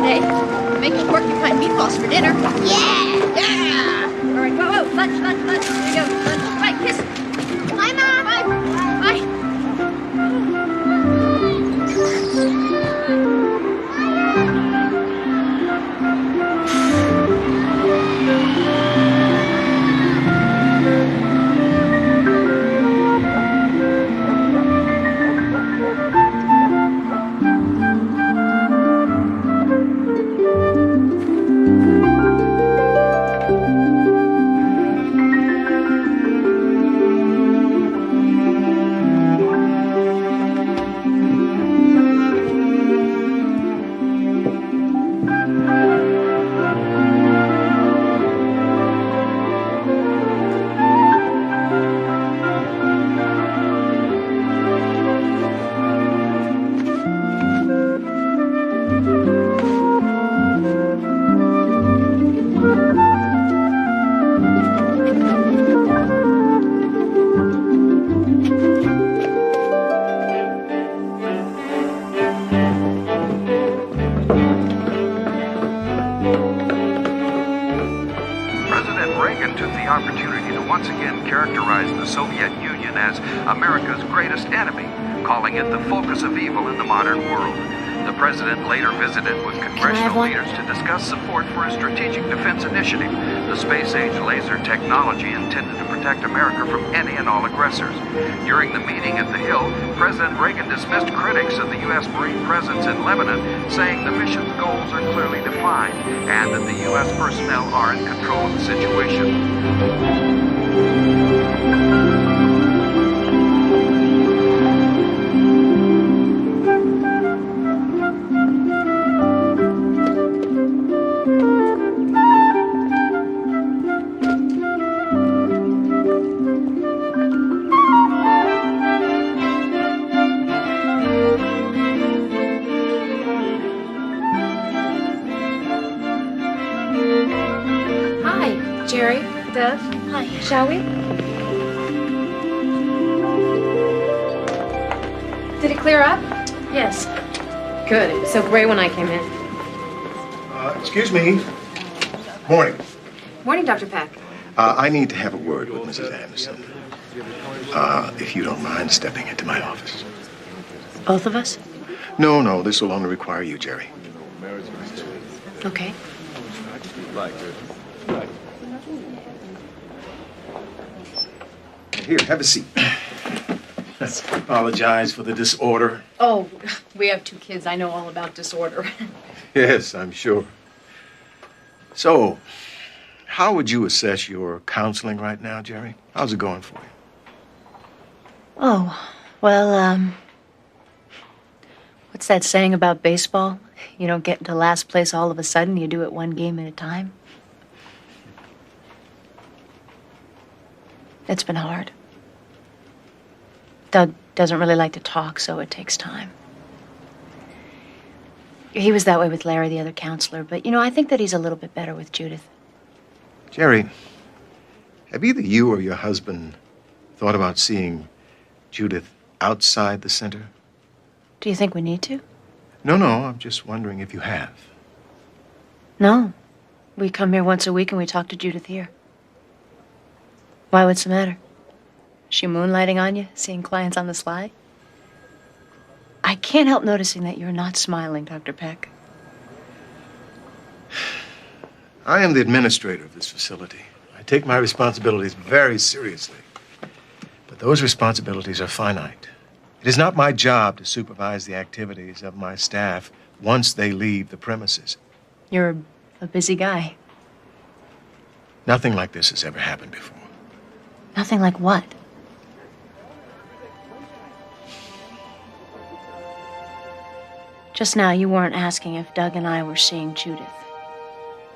today. Making porcupine meatballs for dinner. Yeah! Yeah! All right, go. Lunch. Here we go. Lunch. Bye, kiss. Bye, Mom. Bye. Reagan took the opportunity to once again characterize the Soviet Union as America's greatest enemy, calling it the focus of evil in the modern world. The president later visited with congressional leaders to discuss support for a strategic defense initiative, the space-age laser technology intended to protect America from any and all aggressors. During the meeting at the Hill, President Reagan dismissed critics of the U.S. Marine presence in Lebanon, saying the mission's goals are clearly defined and that the U.S. personnel are in control of the situation. Jerry, Bev, hi. Shall we? Did it clear up? Yes. Good. It was so gray when I came in. Excuse me. Morning. Morning, Dr. Peck. I need to have a word with Mrs. Anderson. If you don't mind stepping into my office. Both of us? No, this will only require you, Jerry. Okay. Here, have a seat. Apologize for the disorder. Oh, we have 2 kids. I know all about disorder. Yes, I'm sure. So, how would you assess your counseling right now, Jerry? How's it going for you? Oh, well, what's that saying about baseball? You don't get into last place all of a sudden. You do it one game at a time. It's been hard. Doug doesn't really like to talk, so it takes time. He was that way with Larry, the other counselor, but, I think that he's a little bit better with Judith. Jerry, have either you or your husband thought about seeing Judith outside the center? Do you think we need to? No, I'm just wondering if you have. No. We come here once a week and we talk to Judith here. Why, what's the matter? Is she moonlighting on you, seeing clients on the sly? I can't help noticing that you're not smiling, Dr. Peck. I am the administrator of this facility. I take my responsibilities very seriously. But those responsibilities are finite. It is not my job to supervise the activities of my staff once they leave the premises. You're a busy guy. Nothing like this has ever happened before. Nothing like what? Just now, you weren't asking if Doug and I were seeing Judith.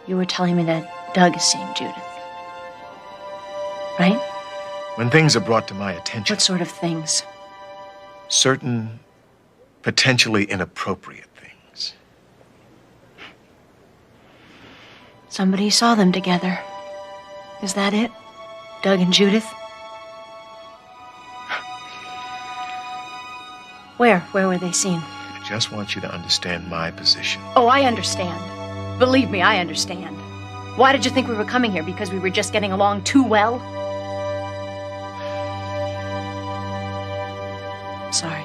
You were telling me that Doug is seeing Judith. Right? When things are brought to my attention... What sort of things? Certain potentially inappropriate things. Somebody saw them together. Is that it? Doug and Judith? Where? Where were they seen? just want you to understand my position. Oh, I understand. Believe me, I understand. Why did you think we were coming here? Because we were just getting along too well? Sorry.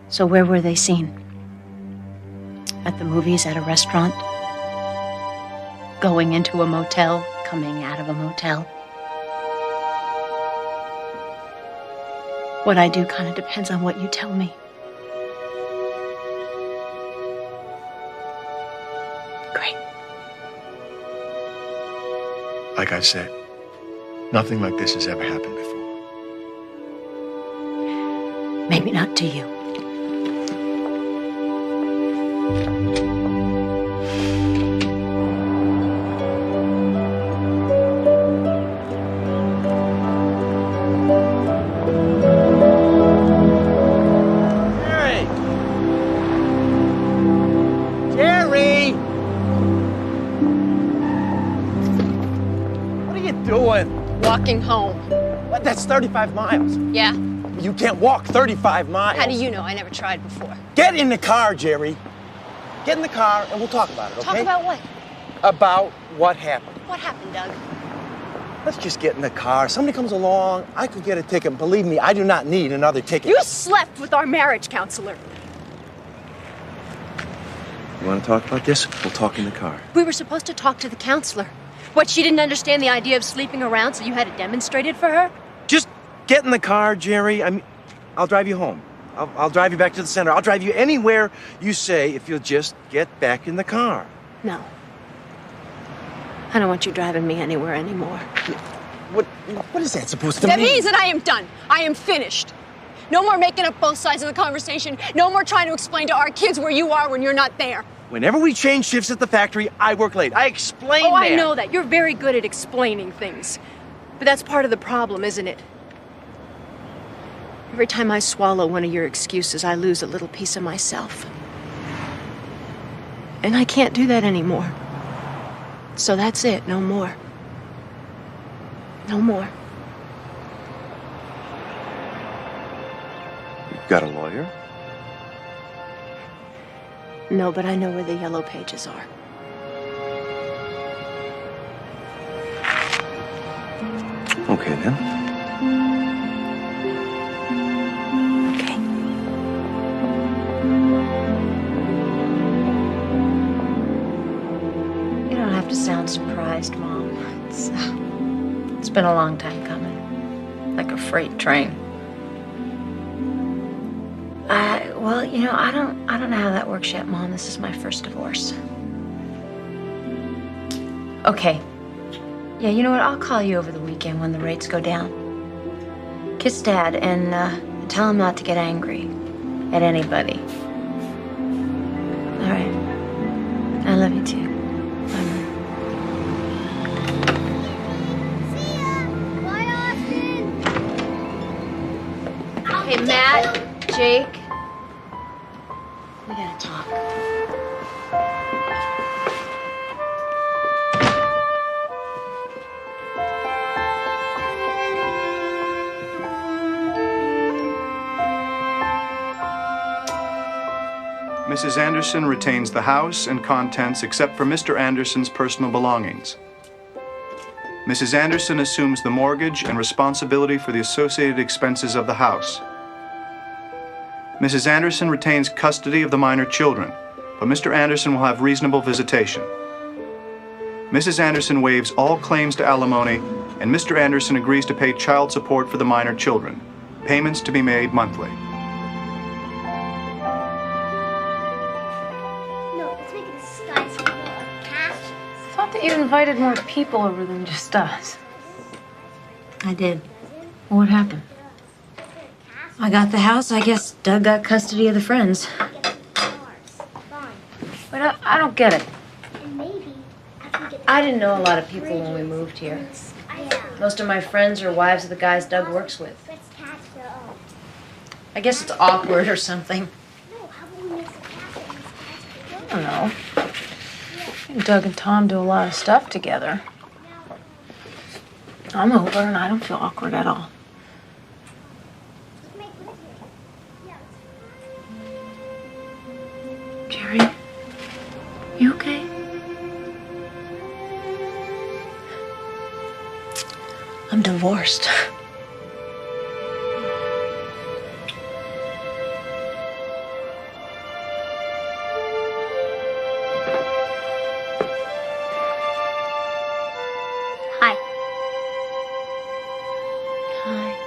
So where were they seen? At the movies, at a restaurant? Going into a motel, coming out of a motel? What I do kind of depends on what you tell me. Great. Like I said, nothing like this has ever happened before. Maybe not to you. Walking home. What? That's 35 miles. Yeah? You can't walk 35 miles. How do you know? I never tried before. Get in the car, Jerry. Get in the car and we'll talk about it, okay? Talk about what? About what happened. What happened, Doug? Let's just get in the car. Somebody comes along, I could get a ticket. Believe me, I do not need another ticket. You slept with our marriage counselor. You want to talk about this? We'll talk in the car. We were supposed to talk to the counselor. What, she didn't understand the idea of sleeping around, so you had to demonstrate it for her? Just get in the car, Jerry. I'll drive you home. I'll drive you back to the center. I'll drive you anywhere you say if you'll just get back in the car. No. I don't want you driving me anywhere anymore. What is that supposed to That mean? means that I am done. I am finished. No more making up both sides of the conversation. No more trying to explain to our kids where you are when you're not there. Whenever we change shifts at the factory, I work late. I explain Oh, that. I know that. You're very good at explaining things. But that's part of the problem, isn't it? Every time I swallow one of your excuses, I lose a little piece of myself. And I can't do that anymore. So that's it. No more. No more. You've got a lawyer? No, but I know where the yellow pages are. Okay, then. Okay. You don't have to sound surprised, Mom. It's been a long time coming. Like a freight train. Well, you know, I don't know how that works yet, Mom. This is my first divorce. Okay. Yeah, you know what? I'll call you over the weekend when the rates go down. Kiss Dad and tell him not to get angry at anybody. All right. I love you too. Bye, Mom. See ya! Bye, Austin! Hey, Matt, Jake. We gotta talk. Mrs. Anderson retains the house and contents except for Mr. Anderson's personal belongings. Mrs. Anderson assumes the mortgage and responsibility for the associated expenses of the house. Mrs. Anderson retains custody of the minor children, but Mr. Anderson will have reasonable visitation. Mrs. Anderson waives all claims to alimony, and Mr. Anderson agrees to pay child support for the minor children. Payments to be made monthly. No, let's make it a skyscraper of castles. I thought that you invited more people over than just us. I did. Well, what happened? I got the house. I guess Doug got custody of the friends. But I don't get it. And maybe after we get I didn't know a lot of people when we moved here. Most of my friends are wives of the guys Doug works with. let's catch their own. I guess it's awkward or something. No, how about we make some castle in this I don't know. I think Doug and Tom do a lot of stuff together. I'm over and I don't feel awkward at all. Let's make You okay? I'm divorced. Hi. Hi.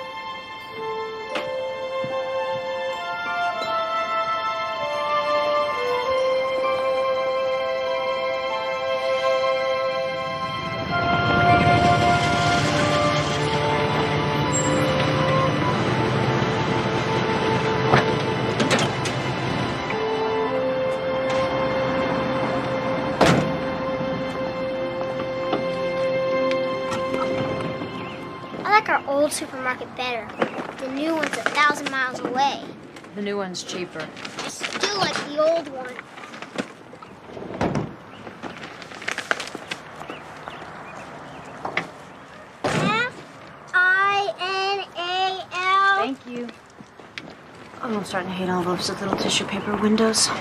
I like our old supermarket better. The new one's 1,000 miles away. The new one's cheaper. I still like the old one. Final. Thank you. Oh, I'm starting to hate all those little tissue paper windows. Can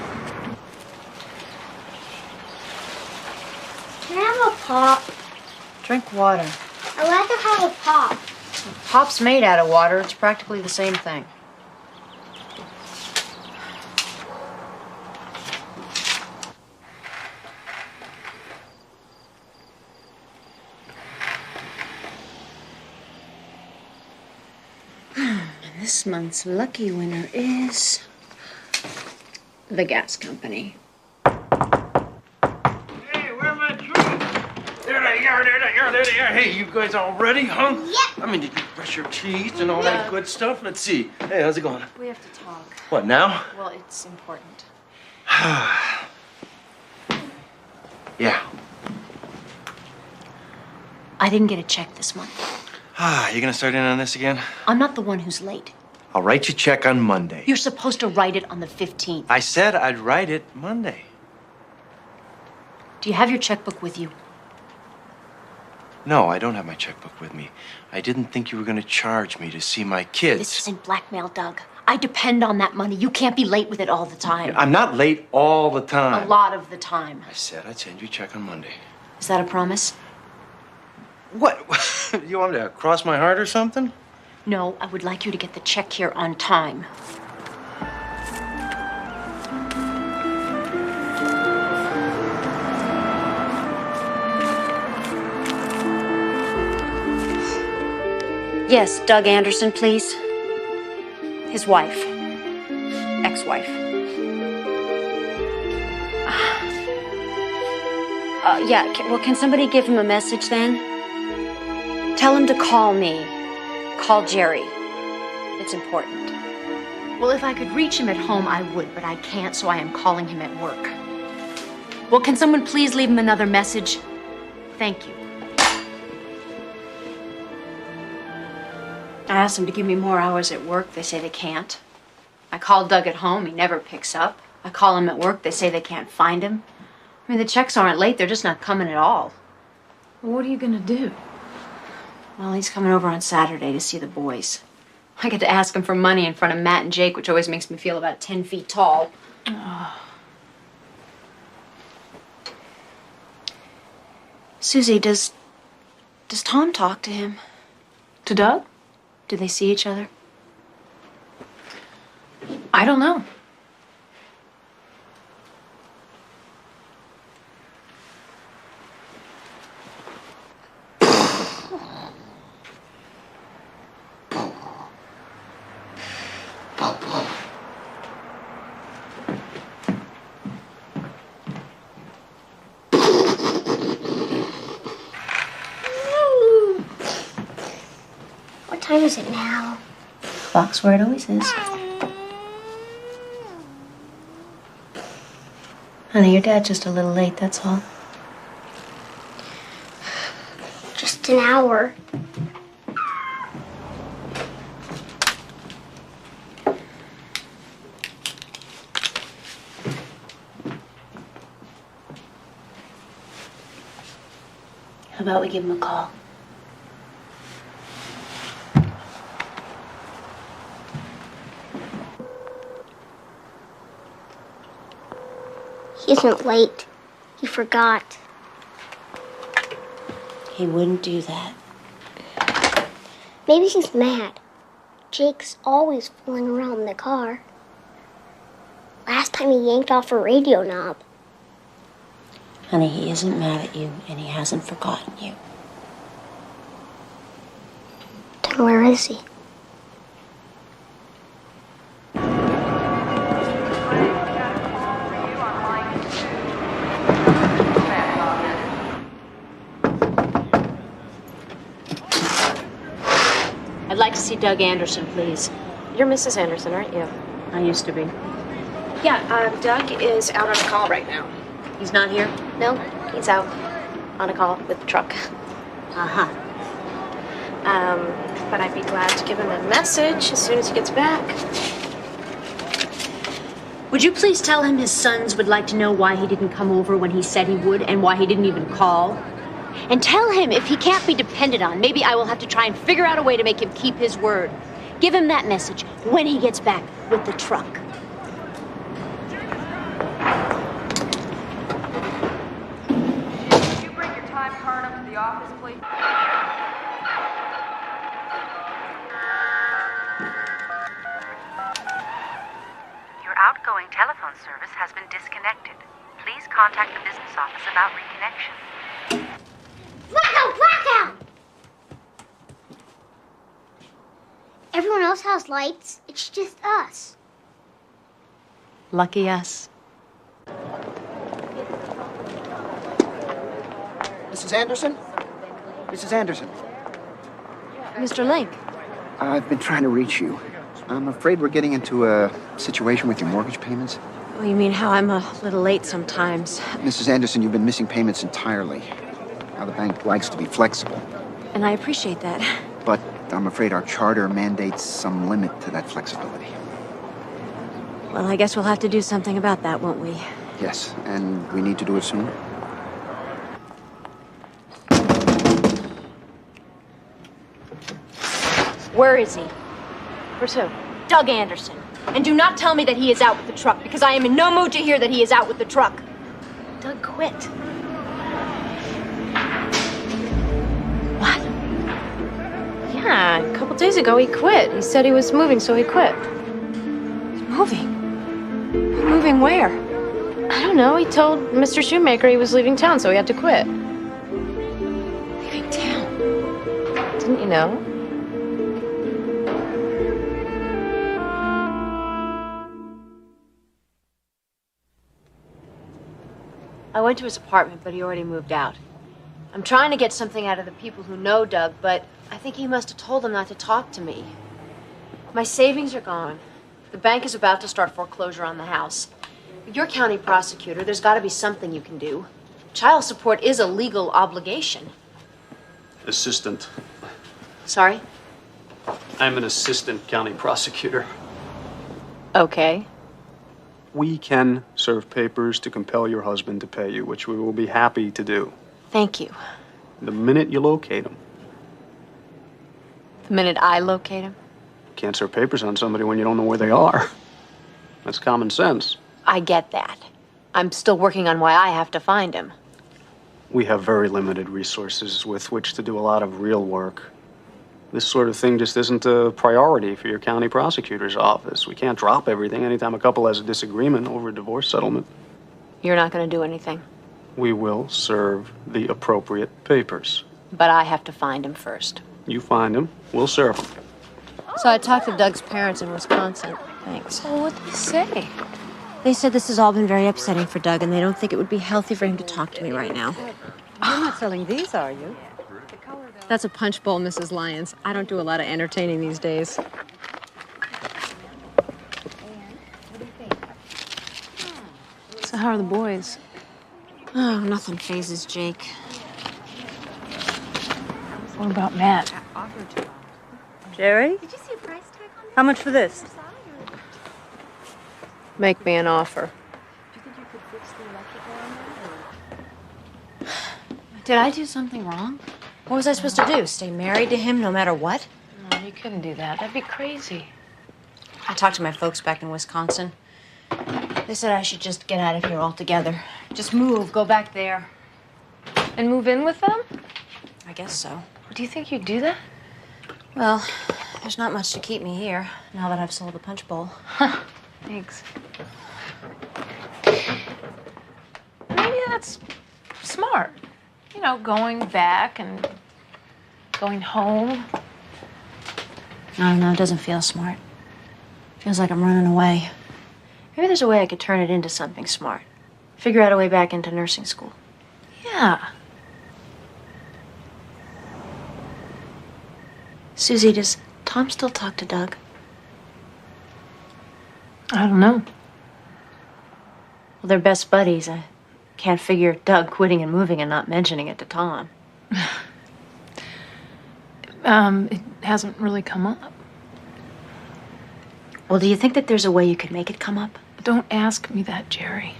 I have a pop? Drink water. I'd like to have a pop. Pop's made out of water. It's practically the same thing. And this month's lucky winner is the gas company. Hey, where are my drinks? There they are, there they are, there they are. Hey, you guys all ready, huh? Yep. I mean, did you brush your teeth and all that good stuff? Let's see. Hey, how's it going? We have to talk. What, now? Well, it's important. Yeah. I didn't get a check this month. You gonna start in on this again? I'm not the one who's late. I'll write you a check on Monday. You're supposed to write it on the 15th. I said I'd write it Monday. Do you have your checkbook with you? No, I don't have my checkbook with me. I didn't think you were gonna charge me to see my kids. This isn't blackmail, Doug. I depend on that money. You can't be late with it all the time. I'm not late all the time. A lot of the time. I said I'd send you a check on Monday. Is that a promise? What? You want me to cross my heart or something? No, I would like you to get the check here on time. Yes, Doug Anderson, please. His wife. Ex-wife. Yeah, well, can somebody give him a message then? Tell him to call me. Call Jerry. It's important. Well, if I could reach him at home, I would, but I can't, so I am calling him at work. Well, can someone please leave him another message? Thank you. I asked them to give me more hours at work. They say they can't. I call Doug at home. He never picks up. I call him at work. They say they can't find him. I mean, the checks aren't late. They're just not coming at all. Well, what are you gonna do? Well, he's coming over on Saturday to see the boys. I get to ask him for money in front of Matt and Jake, which always makes me feel about 10 feet tall. Susie, does Tom talk to him? To Doug? Do they see each other? I don't know. What time is it now? Clock's where it always is. Honey, your dad's just a little late, that's all. Just an hour. How about we give him a call? He isn't late. He forgot. He wouldn't do that. Maybe he's mad. Jake's always fooling around in the car. Last time he yanked off a radio knob. Honey, he isn't mad at you, and he hasn't forgotten you. Then where is he? I'd like to see Doug Anderson, please. You're Mrs. Anderson, aren't you? I used to be. Yeah, Doug is out on a call right now. He's not here? No, he's out on a call with the truck. Uh-huh. But I'd be glad to give him a message as soon as he gets back. Would you please tell him his sons would like to know why he didn't come over when he said he would and why he didn't even call? And tell him if he can't be depended on, maybe I will have to try and figure out a way to make him keep his word. Give him that message when he gets back with the truck. Could you bring your time card up to the office, please? Your outgoing telephone service has been disconnected. Please contact the business office about reconnection. Blackout! Blackout! Everyone else has lights. It's just us. Lucky us. Mrs. Anderson? Mrs. Anderson, Mr. Link. I've been trying to reach you. I'm afraid we're getting into a situation with your mortgage payments. Oh, you mean how I'm a little late sometimes? Mrs. Anderson, you've been missing payments entirely. Now, the bank likes to be flexible, And I appreciate that. but I'm afraid our charter mandates some limit to that flexibility. Well, I guess we'll have to do something about that, won't we? Yes, and we need to do it soon. Where is he? Where's who? Doug Anderson. And do not tell me that he is out with the truck, because I am in no mood to hear that he is out with the truck. Doug quit. Yeah, a couple days ago he quit. He said he was moving, so he quit. Moving? Moving where? I don't know. He told Mr. Shoemaker he was leaving town, so he had to quit. Leaving town. Didn't you know? I went to his apartment, but he already moved out. I'm trying to get something out of the people who know Doug, but I think he must have told them not to talk to me. My savings are gone. The bank is about to start foreclosure on the house. You're county prosecutor. There's got to be something you can do. Child support is a legal obligation. Assistant. Sorry? I'm an assistant county prosecutor. Okay. We can serve papers to compel your husband to pay you, which we will be happy to do. Thank you. The minute you locate him. The minute I locate him? You can't serve papers on somebody when you don't know where they are. That's common sense. I get that. I'm still working on why I have to find him. We have very limited resources with which to do a lot of real work. This sort of thing just isn't a priority for your county prosecutor's office. We can't drop everything anytime a couple has a disagreement over a divorce settlement. You're not going to do anything. We will serve the appropriate papers. But I have to find him first. You find him, we'll serve him. So I talked to Doug's parents in Wisconsin. Thanks. Well, what did they say? They said this has all been very upsetting for Doug, and they don't think it would be healthy for him to talk to me right now. You're not selling these, are you? That's a punch bowl, Mrs. Lyons. I don't do a lot of entertaining these days. So how are the boys? Oh, nothing phases Jake. What about Matt? Jerry? Did you see a price tag on How much for this? Make me an offer. Did I do something wrong? What was I supposed to do? Stay married to him no matter what? No, you couldn't do that. That'd be crazy. I talked to my folks back in Wisconsin. They said I should just get out of here altogether. Just move, go back there. And move in with them? I guess so. Do you think you'd do that? Well, there's not much to keep me here now that I've sold the punch bowl. Thanks. Maybe that's smart. You know, going back and going home. No, it doesn't feel smart. Feels like I'm running away. Maybe there's a way I could turn it into something smart. Figure out a way back into nursing school. Yeah. Susie, does Tom still talk to Doug? I don't know. Well, they're best buddies. I can't figure Doug quitting and moving and not mentioning it to Tom. It hasn't really come up. Well, do you think that there's a way you could make it come up? Don't ask me that, Jerry.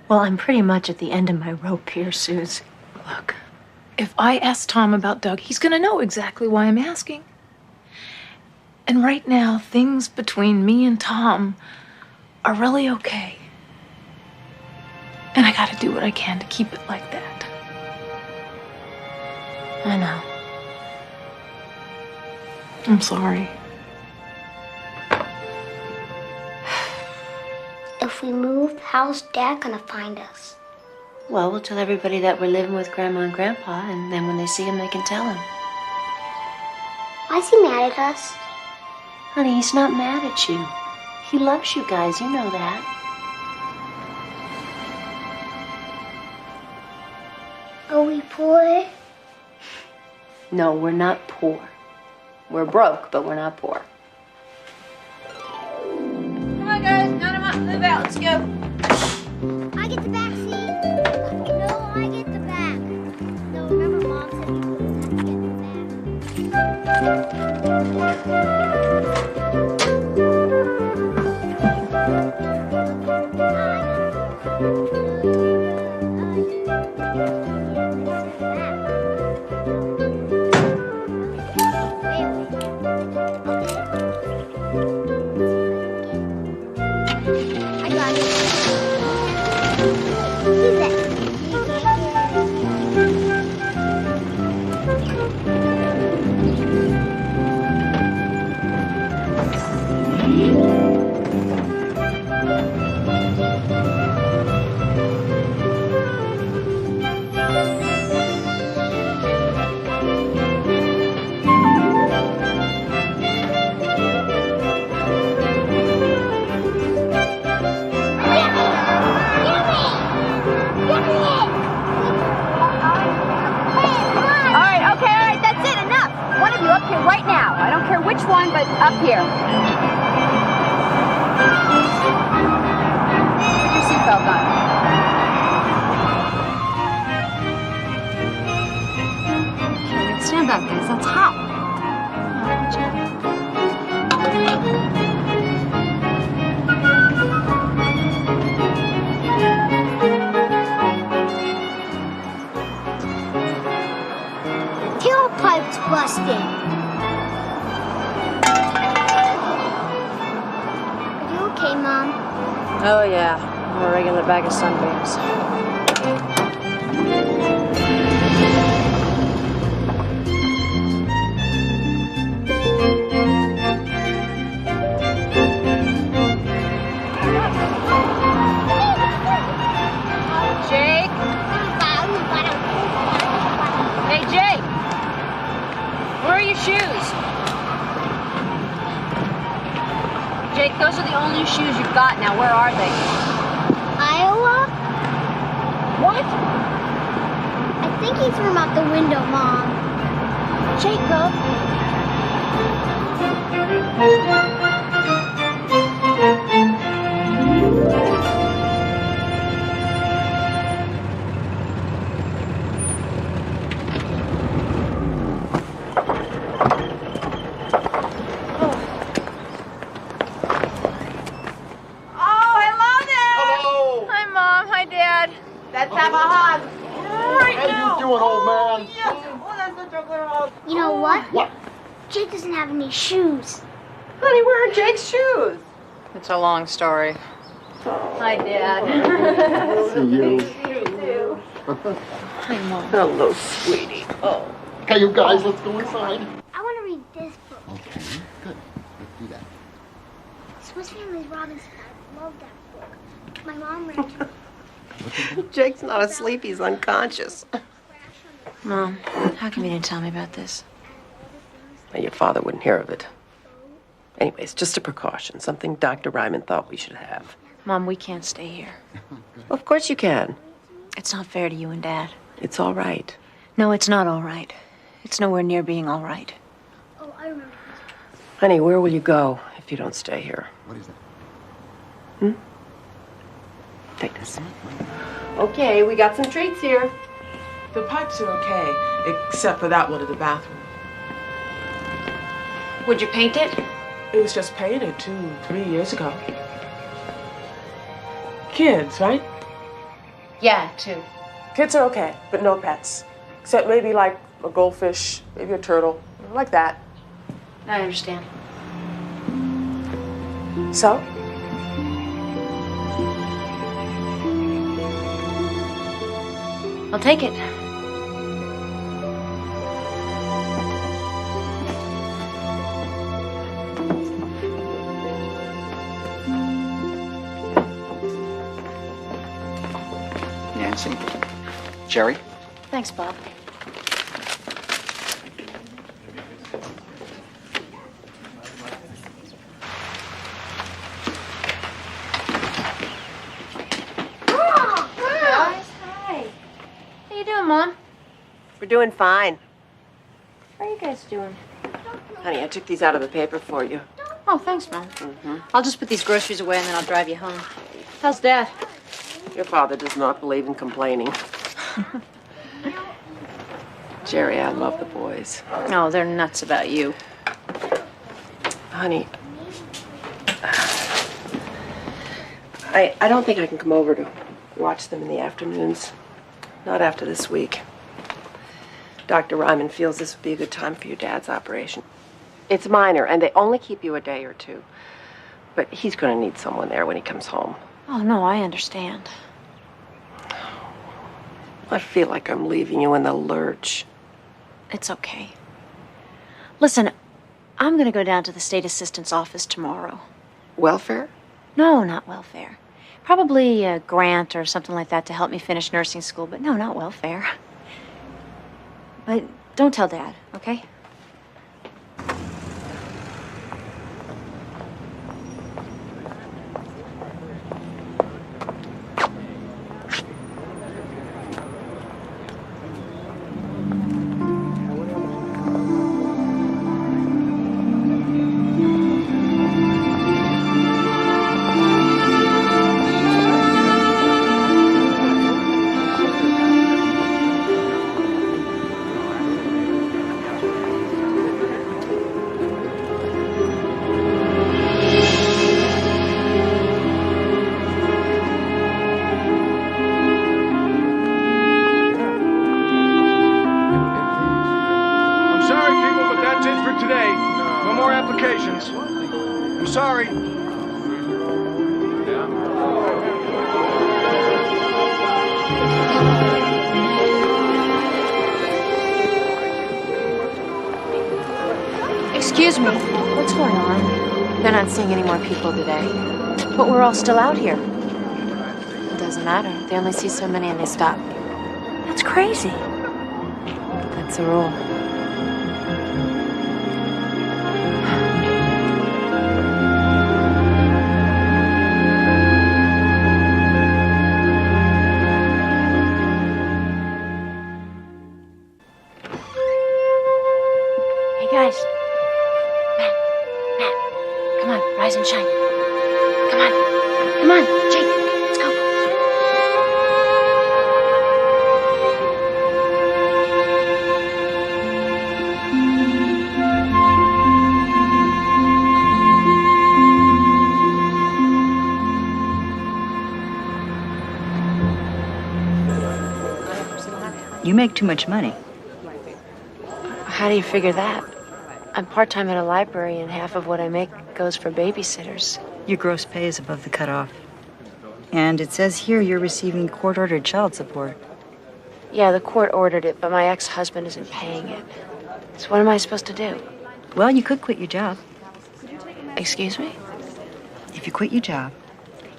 Well, I'm pretty much at the end of my rope here, Suze. Look, if I ask Tom about Doug, he's gonna know exactly why I'm asking. And right now, things between me and Tom are really okay. And I gotta do what I can to keep it like that. I know. I'm sorry. If we move, how's Dad gonna find us? Well, we'll tell everybody that we're living with Grandma and Grandpa, and then when they see him, they can tell him. Why's he mad at us? Honey, he's not mad at you. He loves you guys, you know that. Are we poor? No, we're not poor. We're broke, but we're not poor. Come on, guys, none of us move out. Let's go. I get the back seat. No, I get the back. No, remember Mom said we couldn't get the But up here. Put your seatbelt on. Stand up, guys. That's hot. Tailpipe's busted. Okay, Mom. Oh, yeah. I'm a regular bag of sunbeams. Jake? Hey, Jake! Where are your shoes? Jake, those are the only shoes you've got now. Where are they? Iowa? What? I think he threw them out the window, Mom. Jacob. Let's have a hug. Right now. How you doing, old man? Yes. Oh, that's such a good hug. You know what? What? Jake doesn't have any shoes. Honey, where are Jake's shoes? It's a long story. Hi, Dad. See you. Hi, Mom. Hello, sweetie. Oh. Okay, you guys, let's go inside. I want to read this book. Okay, good. Let's do that. Swiss Family Robinson. I love that book. My mom read it. Jake's not asleep, he's unconscious. Mom, how come you didn't tell me about this? Well, your father wouldn't hear of it. Anyways, just a precaution, something Dr. Ryman thought we should have. Mom, we can't stay here. Of course you can. It's not fair to you and Dad. It's all right. No, it's not all right. It's nowhere near being all right. Oh, I remember. Honey, where will you go if you don't stay here? What is that? Take this. Okay, we got some treats here. The pipes are okay, except for that one in the bathroom. Would you paint it? It was just painted 2-3 years ago. Kids, right? Yeah, 2. Kids are okay, but no pets. Except maybe like a goldfish, maybe a turtle, like that. I understand. So? I'll take it. Nancy. Jerry. Thanks, Bob. Mom? We're doing fine. How are you guys doing? Honey, I took these out of the paper for you. Oh, thanks, Mom. I'll just put these groceries away and then I'll drive you home. How's Dad? Your father does not believe in complaining. Jerry, I love the boys. Oh, they're nuts about you. Honey, I don't think I can come over to watch them in the afternoons. Not after this week. Dr. Ryman feels this would be a good time for your dad's operation. It's minor, and they only keep you a day or 2. But he's going to need someone there when he comes home. Oh, no, I understand. I feel like I'm leaving you in the lurch. It's okay. Listen, I'm going to go down to the state assistant's office tomorrow. Welfare? No, not welfare. Probably a grant or something like that to help me finish nursing school, but no, not welfare. But don't tell Dad, okay? Excuse me, what's going on? They're not seeing any more people today. But we're all still out here. It doesn't matter. They only see so many and they stop. That's crazy. That's the rule. Hey guys. Matt, come on, rise and shine. Come on, Jake, let's go. You make too much money. How do you figure that? I'm part-time at a library and half of what I make goes for babysitters. Your gross pay is above the cutoff. And it says here you're receiving court-ordered child support. Yeah, the court ordered it, but my ex-husband isn't paying it. So what am I supposed to do? Well, you could quit your job. Excuse me? If you quit your job,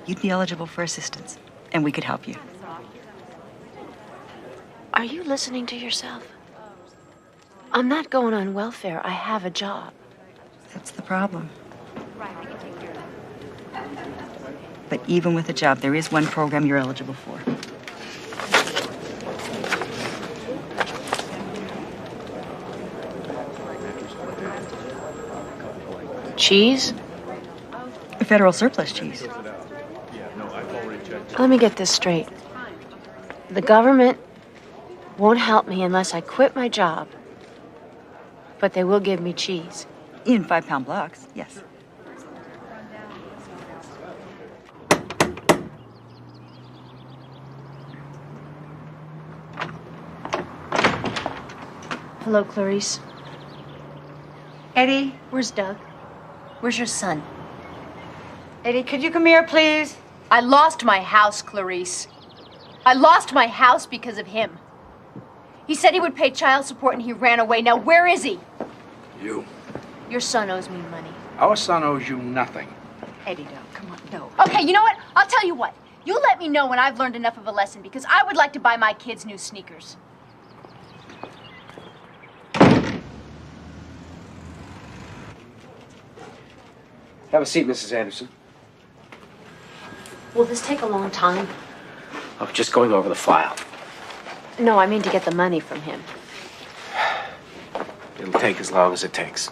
you'd be eligible for assistance, and we could help you. Are you listening to yourself? I'm not going on welfare. I have a job. That's the problem. But even with a job, there is one program you're eligible for. Cheese? Federal surplus cheese. Let me get this straight. The government won't help me unless I quit my job, but they will give me cheese. In 5-pound blocks, yes. Hello, Clarice. Eddie? Where's Doug? Where's your son? Eddie, could you come here, please? I lost my house, Clarice. I lost my house because of him. He said he would pay child support and he ran away. Now, where is he? You. Your son owes me money. Our son owes you nothing. Eddie, no, come on, no. Okay, you know what? I'll tell you what. You let me know when I've learned enough of a lesson because I would like to buy my kids new sneakers. Have a seat, Mrs. Anderson. Will this take a long time? I'm just going over the file. No, I mean to get the money from him. It'll take as long as it takes.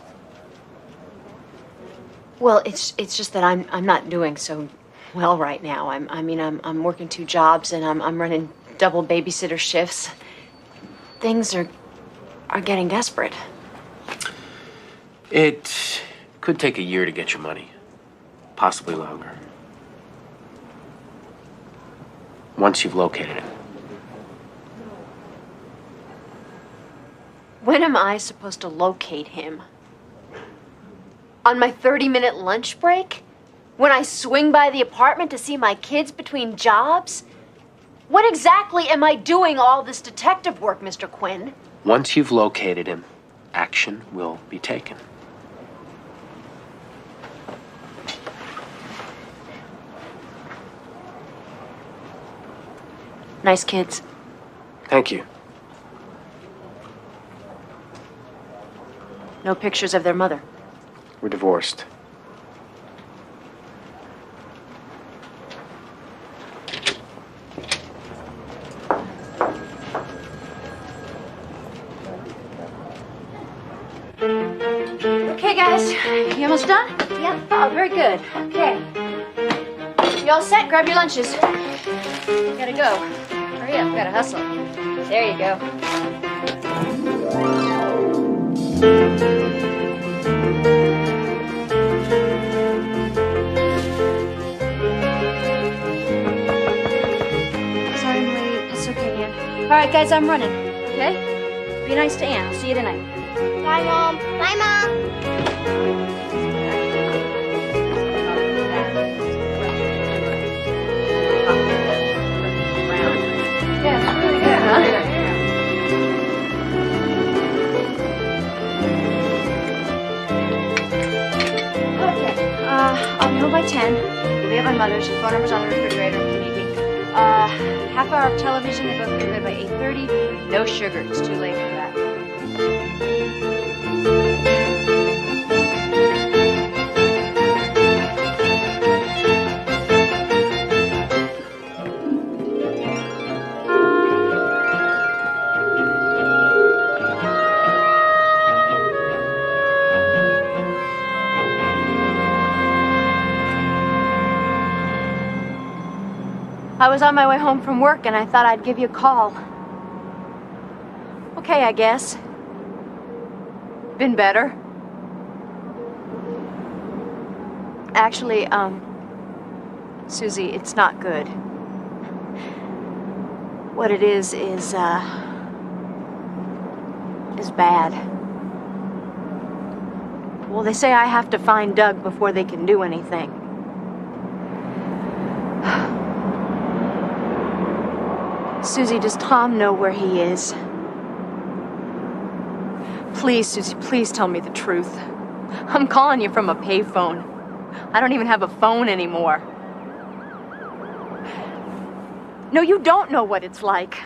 Well, it's just that I'm not doing so well right now. I'm working 2 jobs and I'm running double babysitter shifts. Things are getting desperate. It could take a year to get your money. Possibly longer. Once you've located it. When am I supposed to locate him? On my 30-minute lunch break? When I swing by the apartment to see my kids between jobs? When exactly am I doing all this detective work, Mr. Quinn? Once you've located him, action will be taken. Nice kids. Thank you. No pictures of their mother. We're divorced. Okay, guys, you almost done? Yep. Oh, very good. Okay. You all set? Grab your lunches. Gotta go. Hurry up, gotta hustle. There you go. Sorry I'm late. It's okay, Ann. All right, guys, I'm running. Okay? Be nice to Ann. I'll see you tonight. Bye, Mom. Bye, Mom. Yeah, it's really good, huh? Okay, I'll be home by 10. We'll be at my mother's. The phone number's on the refrigerator if you need me. Half hour of television. They both be to bed by 8:30. No sugar. It's too late for that. I was on my way home from work and I thought I'd give you a call. Okay, I guess. Been better. Actually, Susie, it's not good. What it is bad. Well, they say I have to find Doug before they can do anything. Susie, does Tom know where he is? Please, Susie, please tell me the truth. I'm calling you from a payphone. I don't even have a phone anymore. No, you don't know what it's like.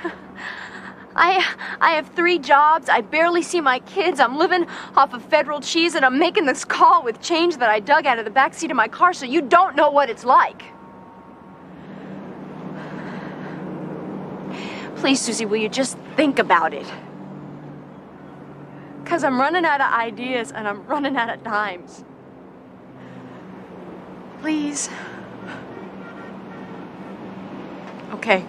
I have 3 jobs, I barely see my kids, I'm living off of federal cheese, and I'm making this call with change that I dug out of the backseat of my car, so you don't know what it's like. Please, Susie, will you just think about it? Because I'm running out of ideas and I'm running out of dimes. Please. Okay.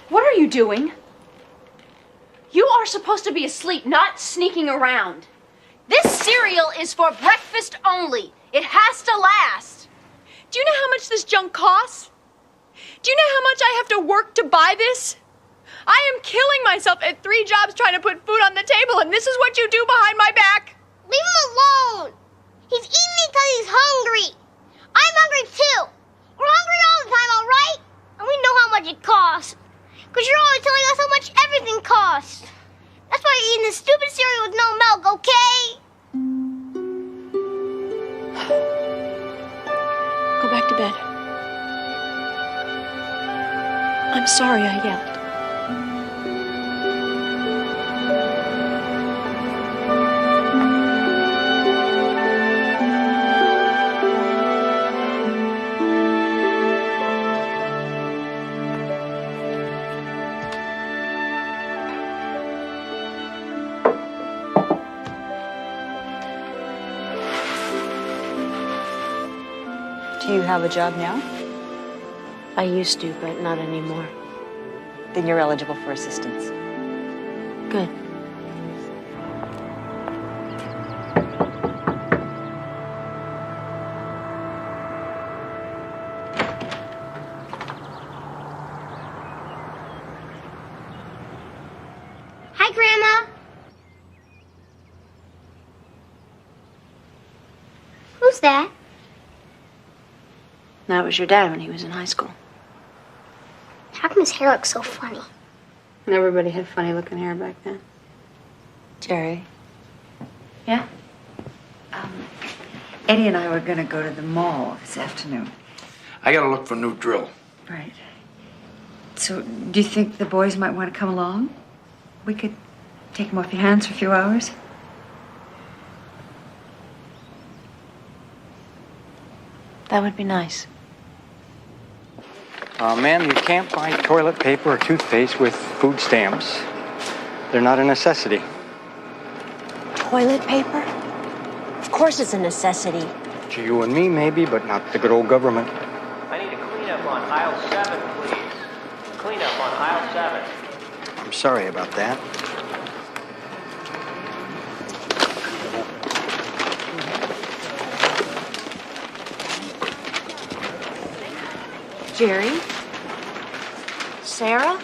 What are you doing? You are supposed to be asleep, not sneaking around. This cereal is for breakfast only. It has to last. Do you know how much this junk costs? Do you know how much I have to work to buy this? I am killing myself at 3 jobs trying to put food on the table, and this is what you do behind my back. Leave him alone. He's eating because he's hungry. I'm hungry too. We're hungry all the time, all right? And we know how much it costs. Because you're always telling us how much everything costs. That's why you're eating this stupid cereal with no milk, okay? Go back to bed. I'm sorry I yelled. Do you have a job now? I used to, but not anymore. Then you're eligible for assistance. Good. Hi, Grandma. Who's that? That was your dad when he was in high school. How come his hair looks so funny? And everybody had funny looking hair back then. Jerry, Yeah? Eddie and I were going to go to the mall this afternoon. I gotta look for a new drill. Right. So, do you think the boys might want to come along? We could take them off your hands for a few hours. That would be nice. Ma'am, you can't buy toilet paper or toothpaste with food stamps. They're not a necessity. Toilet paper? Of course it's a necessity. To you and me, maybe, but not the good old government. I need a cleanup on aisle 7, please. Cleanup on aisle 7. I'm sorry about that. Jerry? Sarah?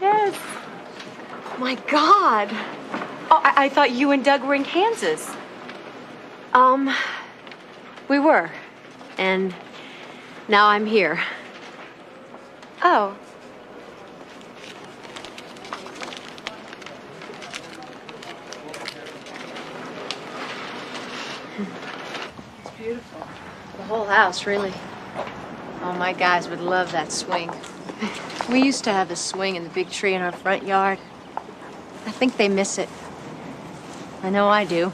Yes. Oh my God. Oh, I thought you and Doug were in Kansas. We were. And now I'm here. Oh. beautiful. The whole house, really. Oh, my guys would love that swing. We used to have a swing in the big tree in our front yard. I think they miss it. I know I do.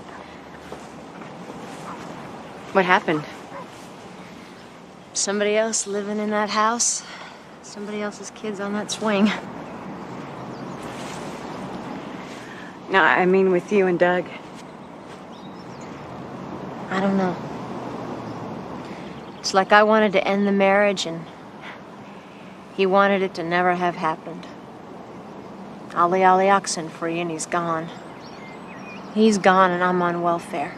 What happened? Somebody else living in that house? Somebody else's kids on that swing? No, I mean with you and Doug. I don't know. It's like I wanted to end the marriage and he wanted it to never have happened. Ollie oxen free and he's gone. He's gone and I'm on welfare.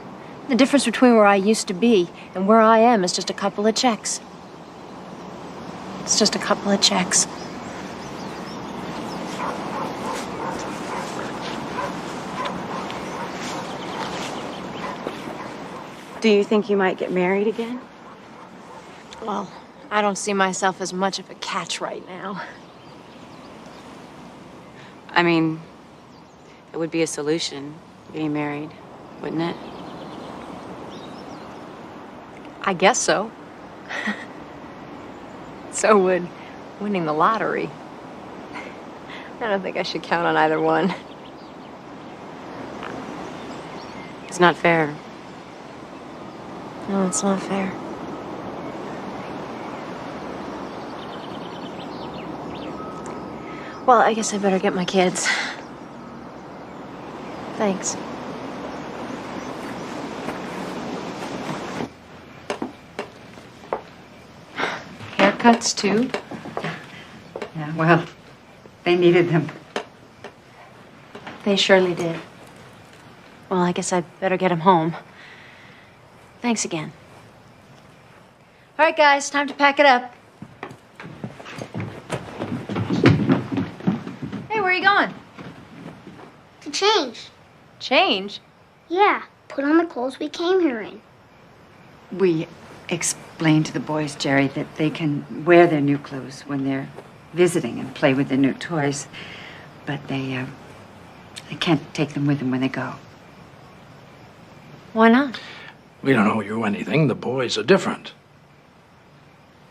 The difference between where I used to be and where I am is just a couple of checks. It's just a couple of checks. Do you think you might get married again? Well, I don't see myself as much of a catch right now. I mean, it would be a solution, getting married, wouldn't it? I guess so. So would winning the lottery. I don't think I should count on either one. It's not fair. No, it's not fair. Well, I guess I better get my kids. Thanks. Haircuts, too? Yeah, well, they needed them. They surely did. Well, I guess I better get them home. Thanks again. All right, guys, time to pack it up. Hey, where are you going? To change. Change? Yeah, put on the clothes we came here in. We explained to the boys, Jerry, that they can wear their new clothes when they're visiting and play with their new toys, but they can't take them with them when they go. Why not? We don't owe you anything. The boys are different.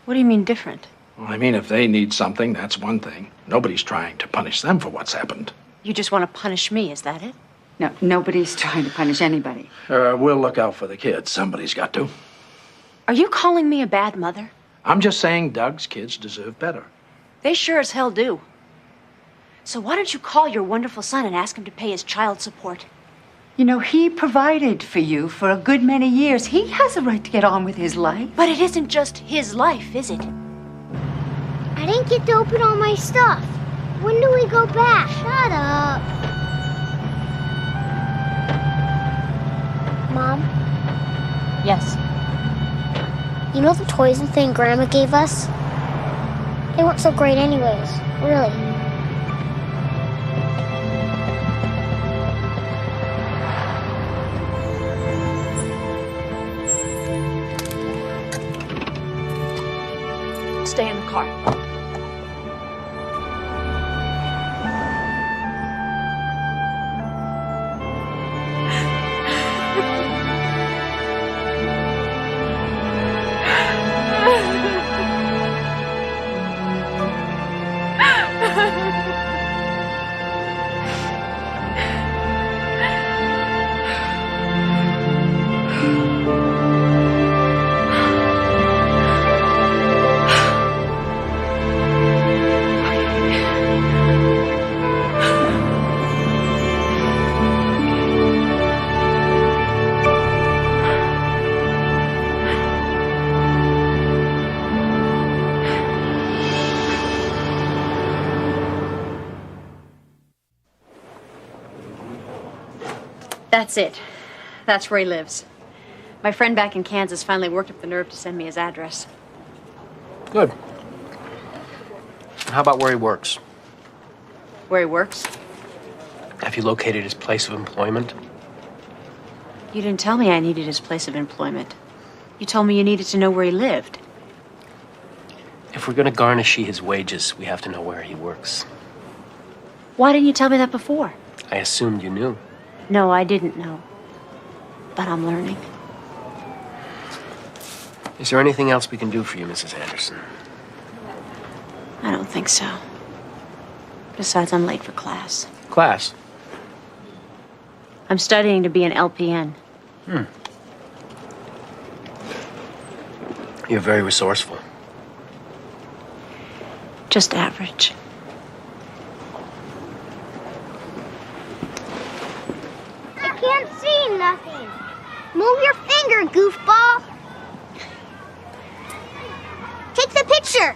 What do you mean different? Well, I mean, if they need something, that's one thing. Nobody's trying to punish them for what's happened. You just want to punish me, is that it? No, nobody's trying to punish anybody. We'll look out for the kids. Somebody's got to. Are you calling me a bad mother? I'm just saying Doug's kids deserve better. They sure as hell do. So why don't you call your wonderful son and ask him to pay his child support? You know, he provided for you for a good many years. He has a right to get on with his life. But it isn't just his life, is it? I didn't get to open all my stuff. When do we go back? Shut up. Mom? Yes. You know the toys and thing Grandma gave us? They weren't so great anyways, really. Stay in the car. That's it. That's where he lives. My friend back in Kansas finally worked up the nerve to send me his address. Good. How about where he works? Where he works? Have you located his place of employment? You didn't tell me I needed his place of employment. You told me you needed to know where he lived. If we're going to garnish his wages, we have to know where he works. Why didn't you tell me that before? I assumed you knew. No, I didn't know. But I'm learning. Is there anything else we can do for you, Mrs. Anderson? I don't think so. Besides, I'm late for class. Class? I'm studying to be an LPN. You're very resourceful. Just average. I can't see nothing. Move your finger, goofball. Take the picture.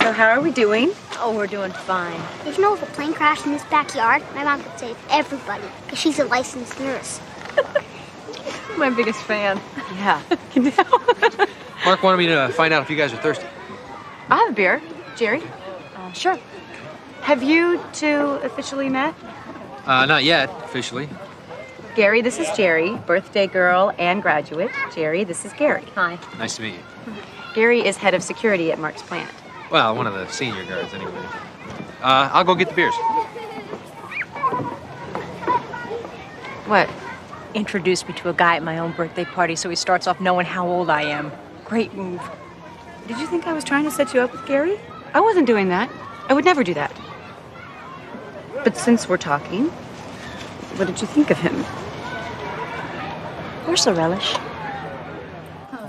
So how are we doing? Oh, we're doing fine. Did you know if a plane crashed in this backyard, my mom could save everybody because she's a licensed nurse. My biggest fan. Yeah. Mark wanted me to find out if you guys are thirsty. I'll have a beer. Jerry? Sure. Have you two officially met? Not yet, officially. Gary, this is Jerry, birthday girl and graduate. Jerry, this is Gary. Hi. Nice to meet you. Gary is head of security at Mark's plant. Well, one of the senior guards, anyway. I'll go get the beers. What? Introduced me to a guy at my own birthday party, so he starts off knowing how old I am. Great move. Did you think I was trying to set you up with Gary? I wasn't doing that. I would never do that. But since we're talking, what did you think of him? Where's the relish?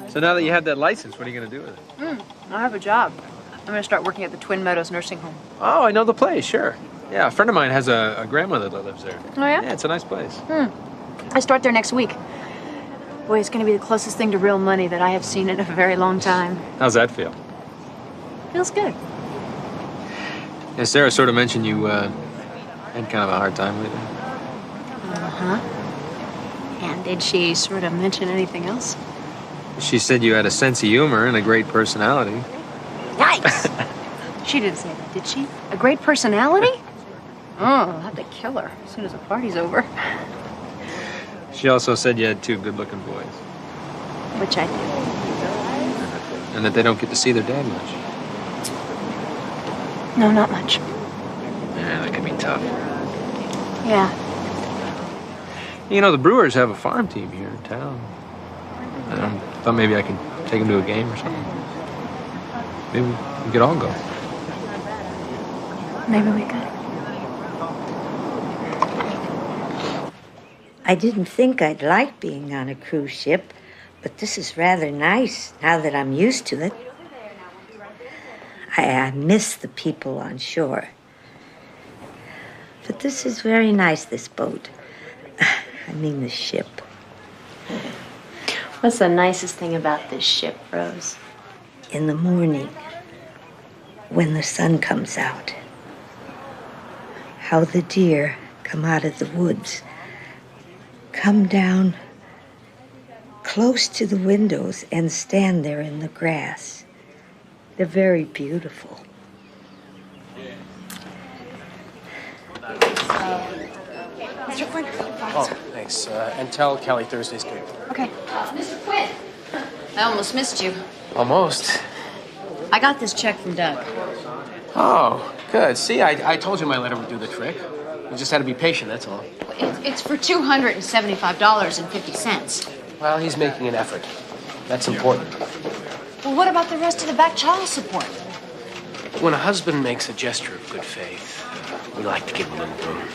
So now that you have that license, what are you going to do with it? I have a job. I'm going to start working at the Twin Meadows Nursing Home. Oh, I know the place, sure. Yeah, a friend of mine has a grandmother that lives there. Oh, yeah? Yeah, it's a nice place. I start there next week. Boy, it's going to be the closest thing to real money that I have seen in a very long time. How's that feel? Feels good. Yeah, Sarah sort of mentioned you had kind of a hard time lately. Uh-huh. And did she sort of mention anything else? She said you had a sense of humor and a great personality. Yikes! She didn't say that, did she? A great personality? Oh, I'll have to kill her as soon as the party's over. She also said you had two good-looking boys. Which I do. And that they don't get to see their dad much. No, not much. Yeah, that could be tough. Yeah. You know, the Brewers have a farm team here in town. I thought maybe I could take them to a game or something. Maybe we could all go. Maybe we could. I didn't think I'd like being on a cruise ship, but this is rather nice now that I'm used to it. I miss the people on shore. But this is very nice, this boat. I mean, the ship. What's the nicest thing about this ship, Rose? In the morning, when the sun comes out, how the deer come out of the woods, come down close to the windows and stand there in the grass. They're very beautiful. Mr. Quinn. Oh, thanks. And tell Kelly Thursday's good. Okay. Mr. Quinn. I almost missed you. Almost. I got this check from Doug. Oh, good. See, I told you my letter would do the trick. You just had to be patient, that's all. It's for $275.50. Well, he's making an effort. That's important. Well, what about the rest of the back child support? When a husband makes a gesture of good faith, we like to give him a little room.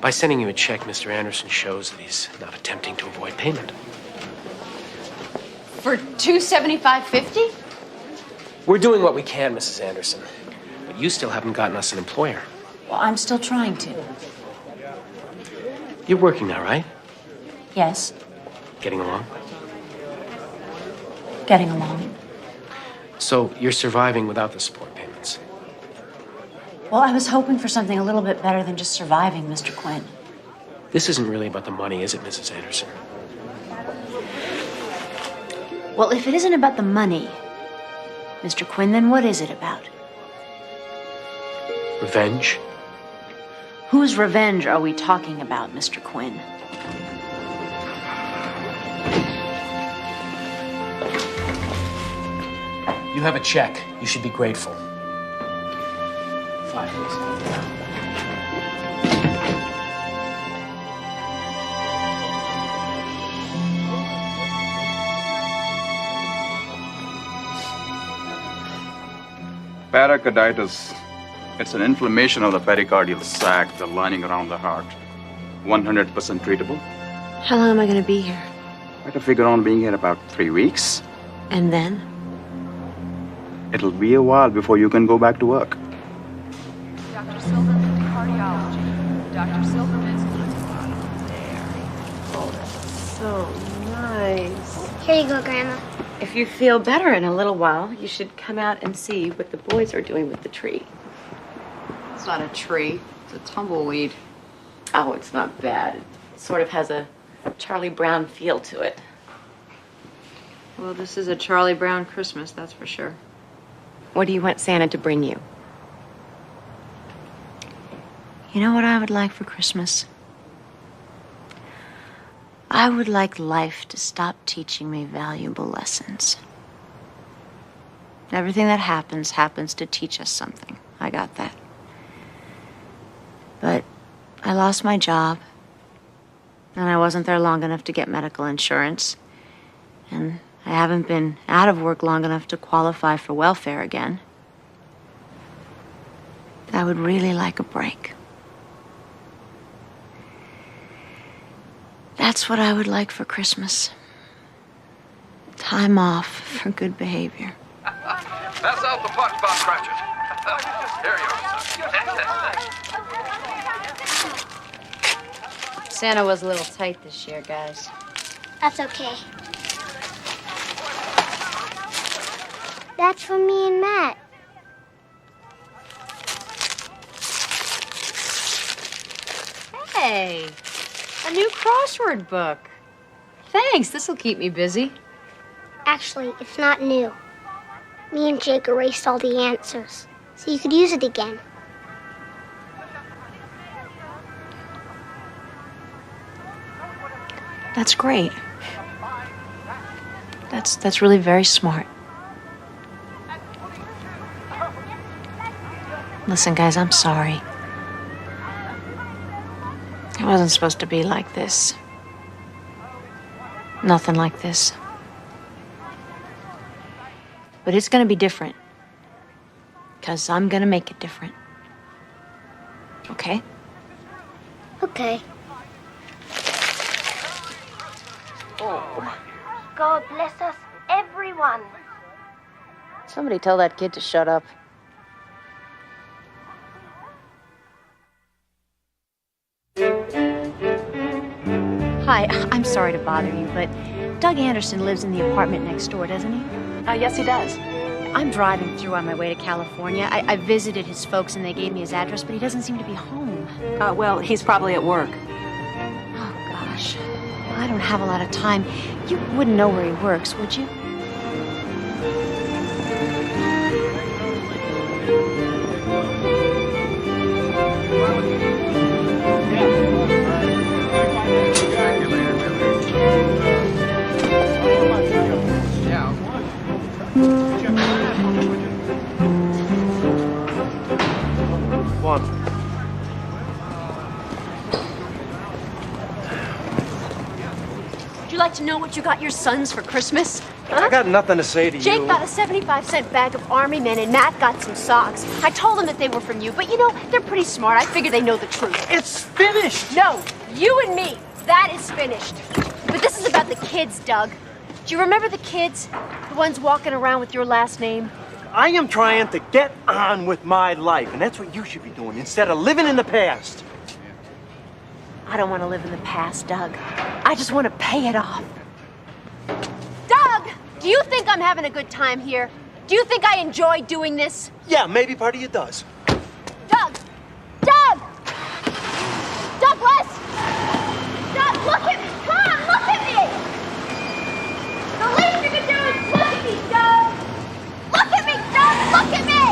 By sending you a check, Mr. Anderson shows that he's not attempting to avoid payment. For $275.50? We're doing what we can, Mrs. Anderson. But you still haven't gotten us an employer. Well, I'm still trying to. You're working now, right? Yes, Getting along? getting along. So you're surviving without the support payments? Well, I was hoping for something a little bit better than just surviving, Mr. Quinn. This isn't really about the money, is it, Mrs. Anderson? Well, if it isn't about the money, Mr. Quinn, then what is it about? Revenge? Whose revenge are we talking about, Mr. Quinn? You have a check. You should be grateful. 5 days. Pericarditis. It's an inflammation of the pericardial sac, the lining around the heart. 100% treatable. How long am I going to be here? I to figure on being here about 3 weeks. And then? It'll be a while before you can go back to work. Dr. Silverman, cardiology. Dr. Silverman's So nice. Here you go, Grandma. If you feel better in a little while, you should come out and see what the boys are doing with the tree. It's not a tree. It's a tumbleweed. Oh, it's not bad. It sort of has a Charlie Brown feel to it. Well, this is a Charlie Brown Christmas, that's for sure. What do you want Santa to bring you? You know what I would like for Christmas? I would like life to stop teaching me valuable lessons. Everything that happens to teach us something. I got that. But I lost my job, and I wasn't there long enough to get medical insurance, and I haven't been out of work long enough to qualify for welfare again. I would really like a break. That's what I would like for Christmas. Time off for good behavior. Pass out the punch, Bob Cratchit. There you are. Santa was a little tight this year, guys. That's okay. That's for me and Matt. Hey, a new crossword book. Thanks, this'll keep me busy. Actually, it's not new. Me and Jake erased all the answers, so you could use it again. That's great. That's really very smart. Listen, guys, I'm sorry. It wasn't supposed to be like this. Nothing like this. But it's gonna be different. 'Cause I'm gonna make it different. Okay? Okay. Oh. God bless us, everyone. Somebody tell that kid to shut up. Hi, I'm sorry to bother you, but Doug Anderson lives in the apartment next door, doesn't he? Yes, he does. I'm driving through on my way to California. I visited his folks and they gave me his address, but he doesn't seem to be home. Well, he's probably at work. Oh, gosh. I don't have a lot of time. You wouldn't know where he works, would you? Would you like to know what you got your sons for Christmas? I got nothing to say to you. Jake got a 75-cent bag of Army Men, and Matt got some socks. I told them that they were from you, but you know, they're pretty smart. I figure they know the truth. It's finished! No, you and me. That is finished. But this is about the kids, Doug. Do you remember the kids? The ones walking around with your last name? I am trying to get on with my life, and that's what you should be doing instead of living in the past. I don't want to live in the past, Doug. I just want to pay it off. Doug! Do you think I'm having a good time here? Do you think I enjoy doing this? Yeah, maybe part of you does. Doug! Doug! Douglas! Doug, look at me! Come on, look at me! The least you can do is look at me, Doug! Look at me, Doug! Look at me!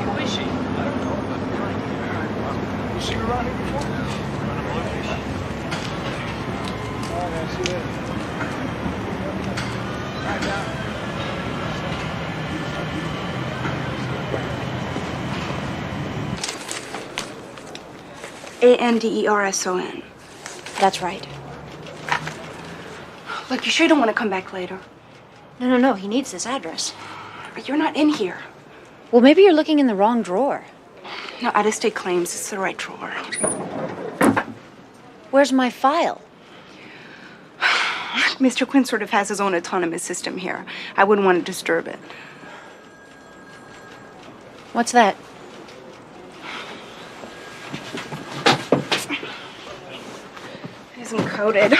Who is she? I don't know. You see her around here before? Anderson. That's right. Look, you sure you don't want to come back later? No. He needs this address. But you're not in here. Well, maybe you're looking in the wrong drawer. No, out-of-state claims. It's the right drawer. Where's my file? Mr. Quinn sort of has his own autonomous system here. I wouldn't want to disturb it. What's that? It isn't coded.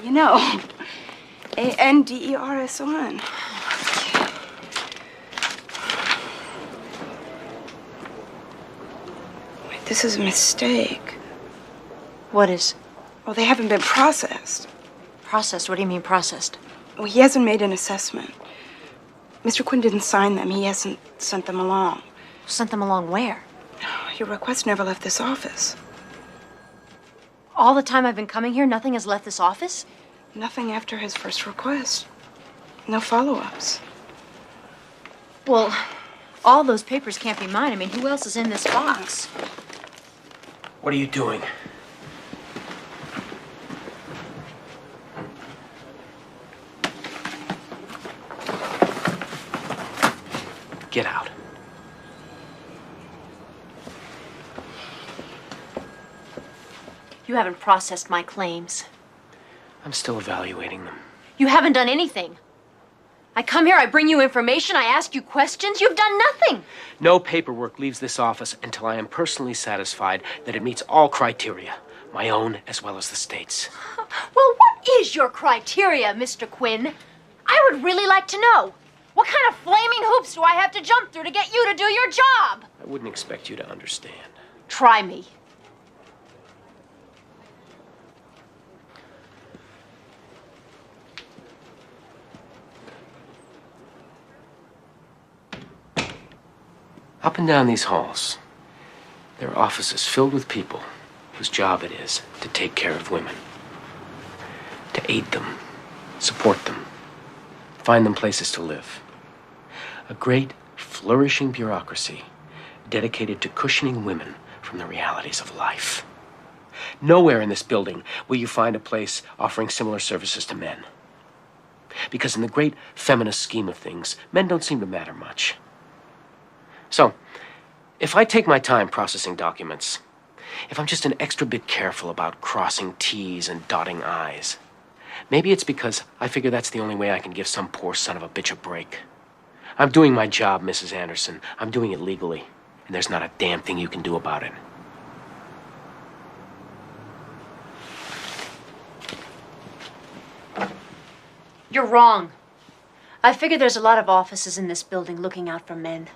You know, Anderson. Wait, this is a mistake. What is? Well, they haven't been processed. Processed? What do you mean processed? Well, he hasn't made an assessment. Mr. Quinn didn't sign them. He hasn't sent them along. Sent them along where? Your request never left this office. All the time I've been coming here, nothing has left this office? Nothing after his first request. No follow-ups. Well, all those papers can't be mine. I mean, who else is in this box? What are you doing? Get out. You haven't processed my claims. I'm still evaluating them. You haven't done anything. I come here, I bring you information, I ask you questions. You've done nothing. No paperwork leaves this office until I am personally satisfied that it meets all criteria, my own as well as the state's. Well, what is your criteria, Mr. Quinn? I would really like to know. What kind of flaming hoops do I have to jump through to get you to do your job? I wouldn't expect you to understand. Try me. Up and down these halls, there are offices filled with people whose job it is to take care of women, to aid them, support them, find them places to live. A great, flourishing bureaucracy dedicated to cushioning women from the realities of life. Nowhere in this building will you find a place offering similar services to men. Because in the great feminist scheme of things, men don't seem to matter much. So, if I take my time processing documents, if I'm just an extra bit careful about crossing T's and dotting I's, maybe it's because I figure that's the only way I can give some poor son of a bitch a break. I'm doing my job, Mrs. Anderson. I'm doing it legally, and there's not a damn thing you can do about it. You're wrong. I figure there's a lot of offices in this building looking out for men.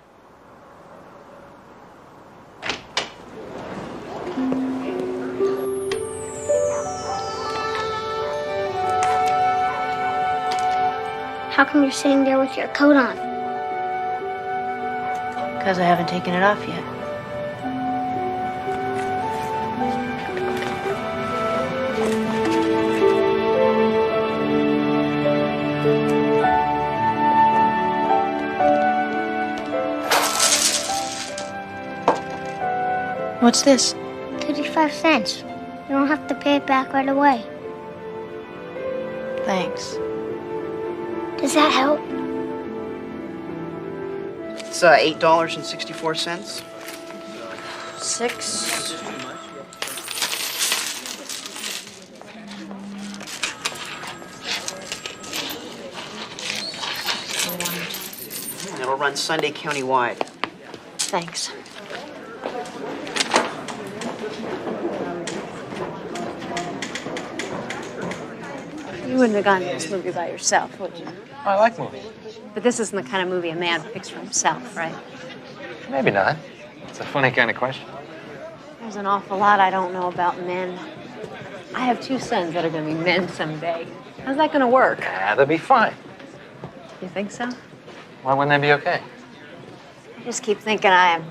How come you're sitting there with your coat on? Because I haven't taken it off yet. What's this? 35 cents. You don't have to pay it back right away. Thanks. Does that help? It's $8.64. 6. It'll run Sunday countywide. Thanks. You wouldn't have gone to this movie by yourself, would you? I like movies. But this isn't the kind of movie a man picks for himself, right? Maybe not. It's a funny kind of question. There's an awful lot I don't know about men. I have 2 sons that are going to be men someday. How's that going to work? Yeah, they'll be fine. You think so? Why wouldn't that be okay? I just keep thinking I am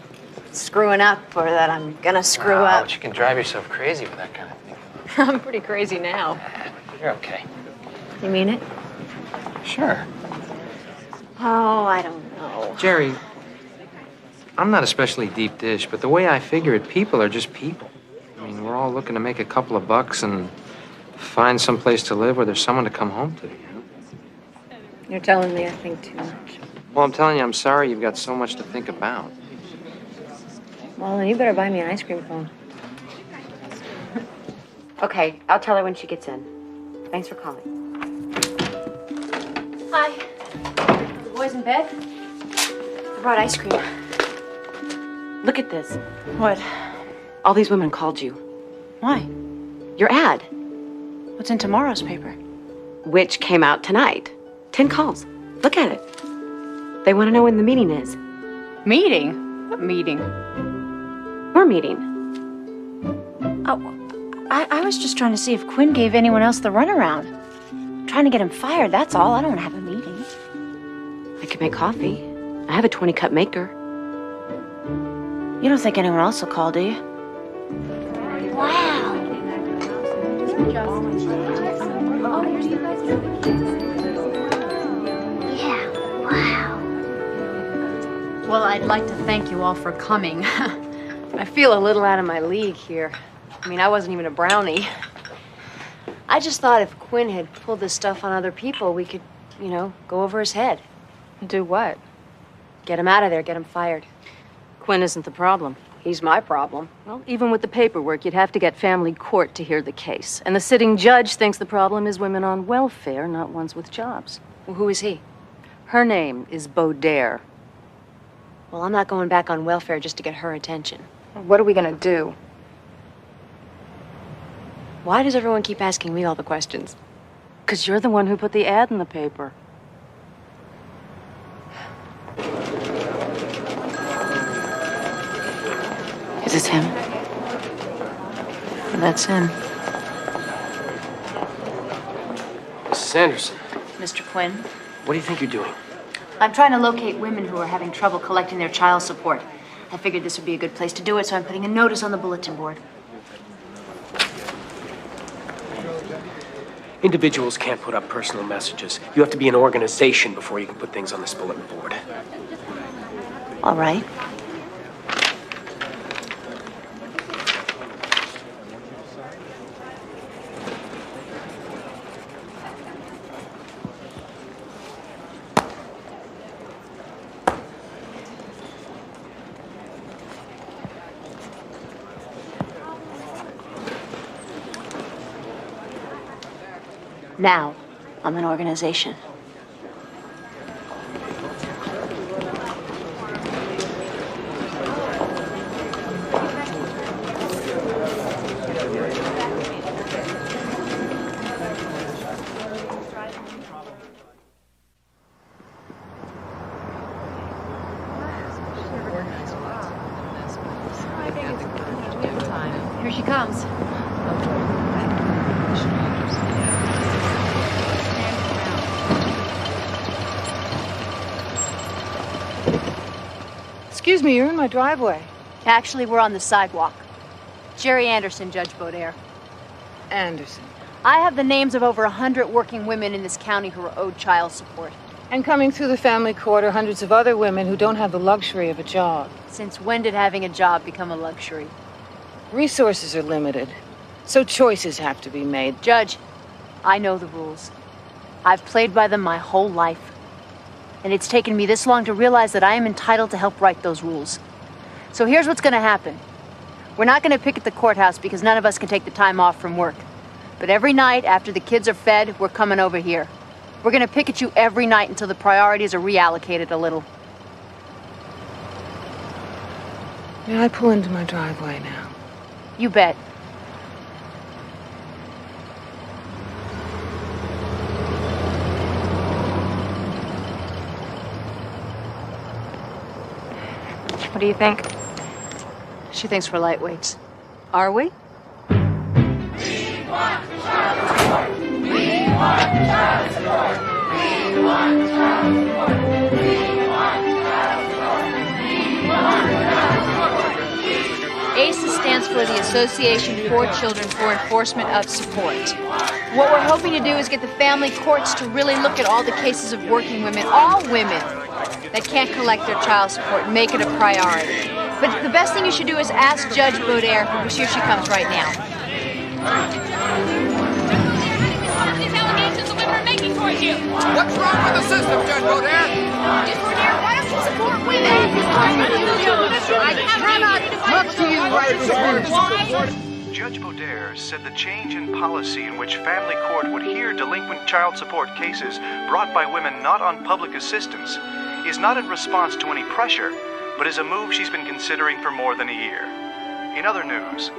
screwing up or that I'm gonna screw Wow, up. but you can drive yourself crazy with that kind of thing. I'm pretty crazy now. You're okay. You mean it? Sure. Oh, I don't know. Jerry, I'm not especially deep dish, but the way I figure it, people are just people. I mean, we're all looking to make a couple of bucks and find some place to live where there's someone to come home to, you know? You're telling me I think too much. Well, I'm telling you, I'm sorry you've got so much to think about. Well, then you better buy me an ice cream cone. Okay, I'll tell her when she gets in. Thanks for calling. Hi. The boys in bed? I brought ice cream. Look at this. What? All these women called you. Why? Your ad, What's in tomorrow's paper? which came out tonight. 10 calls. Look at it. They want to know when the meeting is. Meeting? What meeting? We're meeting. Oh, I was just trying to see if Quinn gave anyone else the runaround. I'm trying to get him fired, that's all. I don't want to have a meeting. I could make coffee. I have a 20-cup maker. You don't think anyone else will call, do you? Wow. Yeah, wow. Well, I'd like to thank you all for coming. I feel a little out of my league here. I mean, I wasn't even a brownie. I just thought if Quinn had pulled this stuff on other people, we could, you know, go over his head. Do what? Get him out of there, get him fired. Quinn isn't the problem. He's my problem. Well, even with the paperwork, you'd have to get family court to hear the case. And the sitting judge thinks the problem is women on welfare, not ones with jobs. Well, who is he? Her name is Baudère. Well, I'm not going back on welfare just to get her attention. What are we gonna do? Why does everyone keep asking me all the questions? Because you're the one who put the ad in the paper. Is this him? That's him. Mrs. Anderson, Mr. Quinn? what do you think you're doing? I'm trying to locate women who are having trouble collecting their child support. I figured this would be a good place to do it, so I'm putting a notice on the bulletin board. Individuals can't put up personal messages. You have to be an organization before you can put things on this bulletin board. All right. Now, I'm an organization. Here she comes. Excuse me, you're in my driveway. Actually, we're on the sidewalk. Jerry Anderson, Judge Baudère. Anderson. I have the names of over 100 working women in this county who are owed child support. And coming through the family court are hundreds of other women who don't have the luxury of a job. Since when did having a job become a luxury? Resources are limited, so choices have to be made. Judge, I know the rules. I've played by them my whole life. And it's taken me this long to realize that I am entitled to help write those rules. So here's what's gonna happen. We're not gonna picket the courthouse because none of us can take the time off from work. But every night after the kids are fed, we're coming over here. We're gonna picket you every night until the priorities are reallocated a little. May I pull into my driveway now? You bet. What do you think? She thinks we're lightweights. Are we? of the Association for Children for Enforcement of Support. What we're hoping to do is get the family courts to really look at all the cases of working women, all women, that can't collect their child support and make it a priority. But the best thing you should do is ask Judge Baudère. Here she comes right now. These allegations the women are making towards you. What's wrong with the system, Judge Baudère? Judge Baudère, why don't you support women? I cannot talk to you. Judge Baudère said the change in policy in which family court would hear delinquent child support cases brought by women not on public assistance is not in response to any pressure, but is a move she's been considering for more than a year. In other news,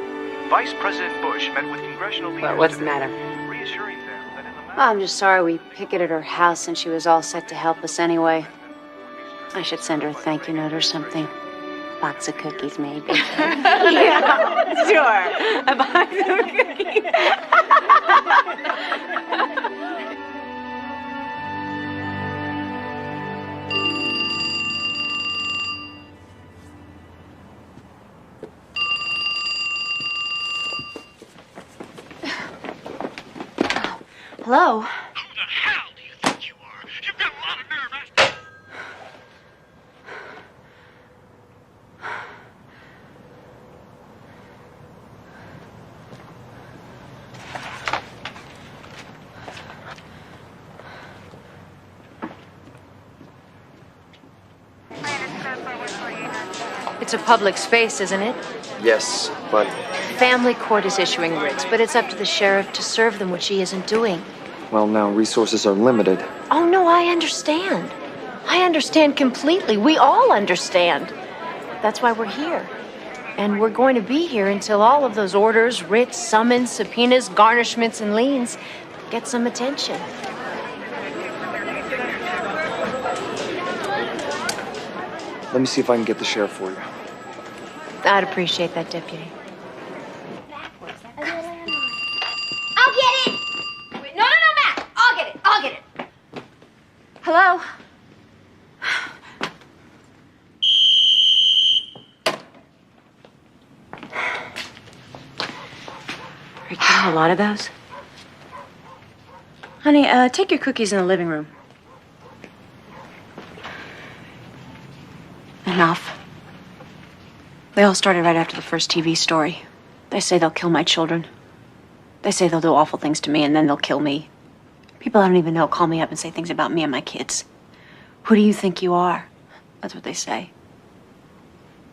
Vice President Bush met with congressional leaders What's the today, matter? reassuring them that in the Well, I'm just sorry we picketed her house and she was all set to help us anyway. I should send her a thank you note or something. Box of cookies, maybe. Yeah, sure. A box of cookies. Hello? Who the hell do you think you are? You've got a lot of nerve, eh? It's a public space, isn't it? Yes, but Family court is issuing writs, but it's up to the sheriff to serve them, which she isn't doing. Well, now resources are limited. Oh, no, I understand. I understand completely. We all understand. That's why we're here. And we're going to be here until all of those orders, writs, summons, subpoenas, garnishments, and liens get some attention. Let me see if I can get the sheriff for you. I'd appreciate that, Deputy. I'll get it! Wait, no, Matt! I'll get it! Hello? Are you getting a lot of those? Honey, take your cookies in the living room. Enough. They all started right after the first TV story. They say they'll kill my children. They say they'll do awful things to me and then they'll kill me. People I don't even know call me up and say things about me and my kids. Who do you think you are? That's what they say.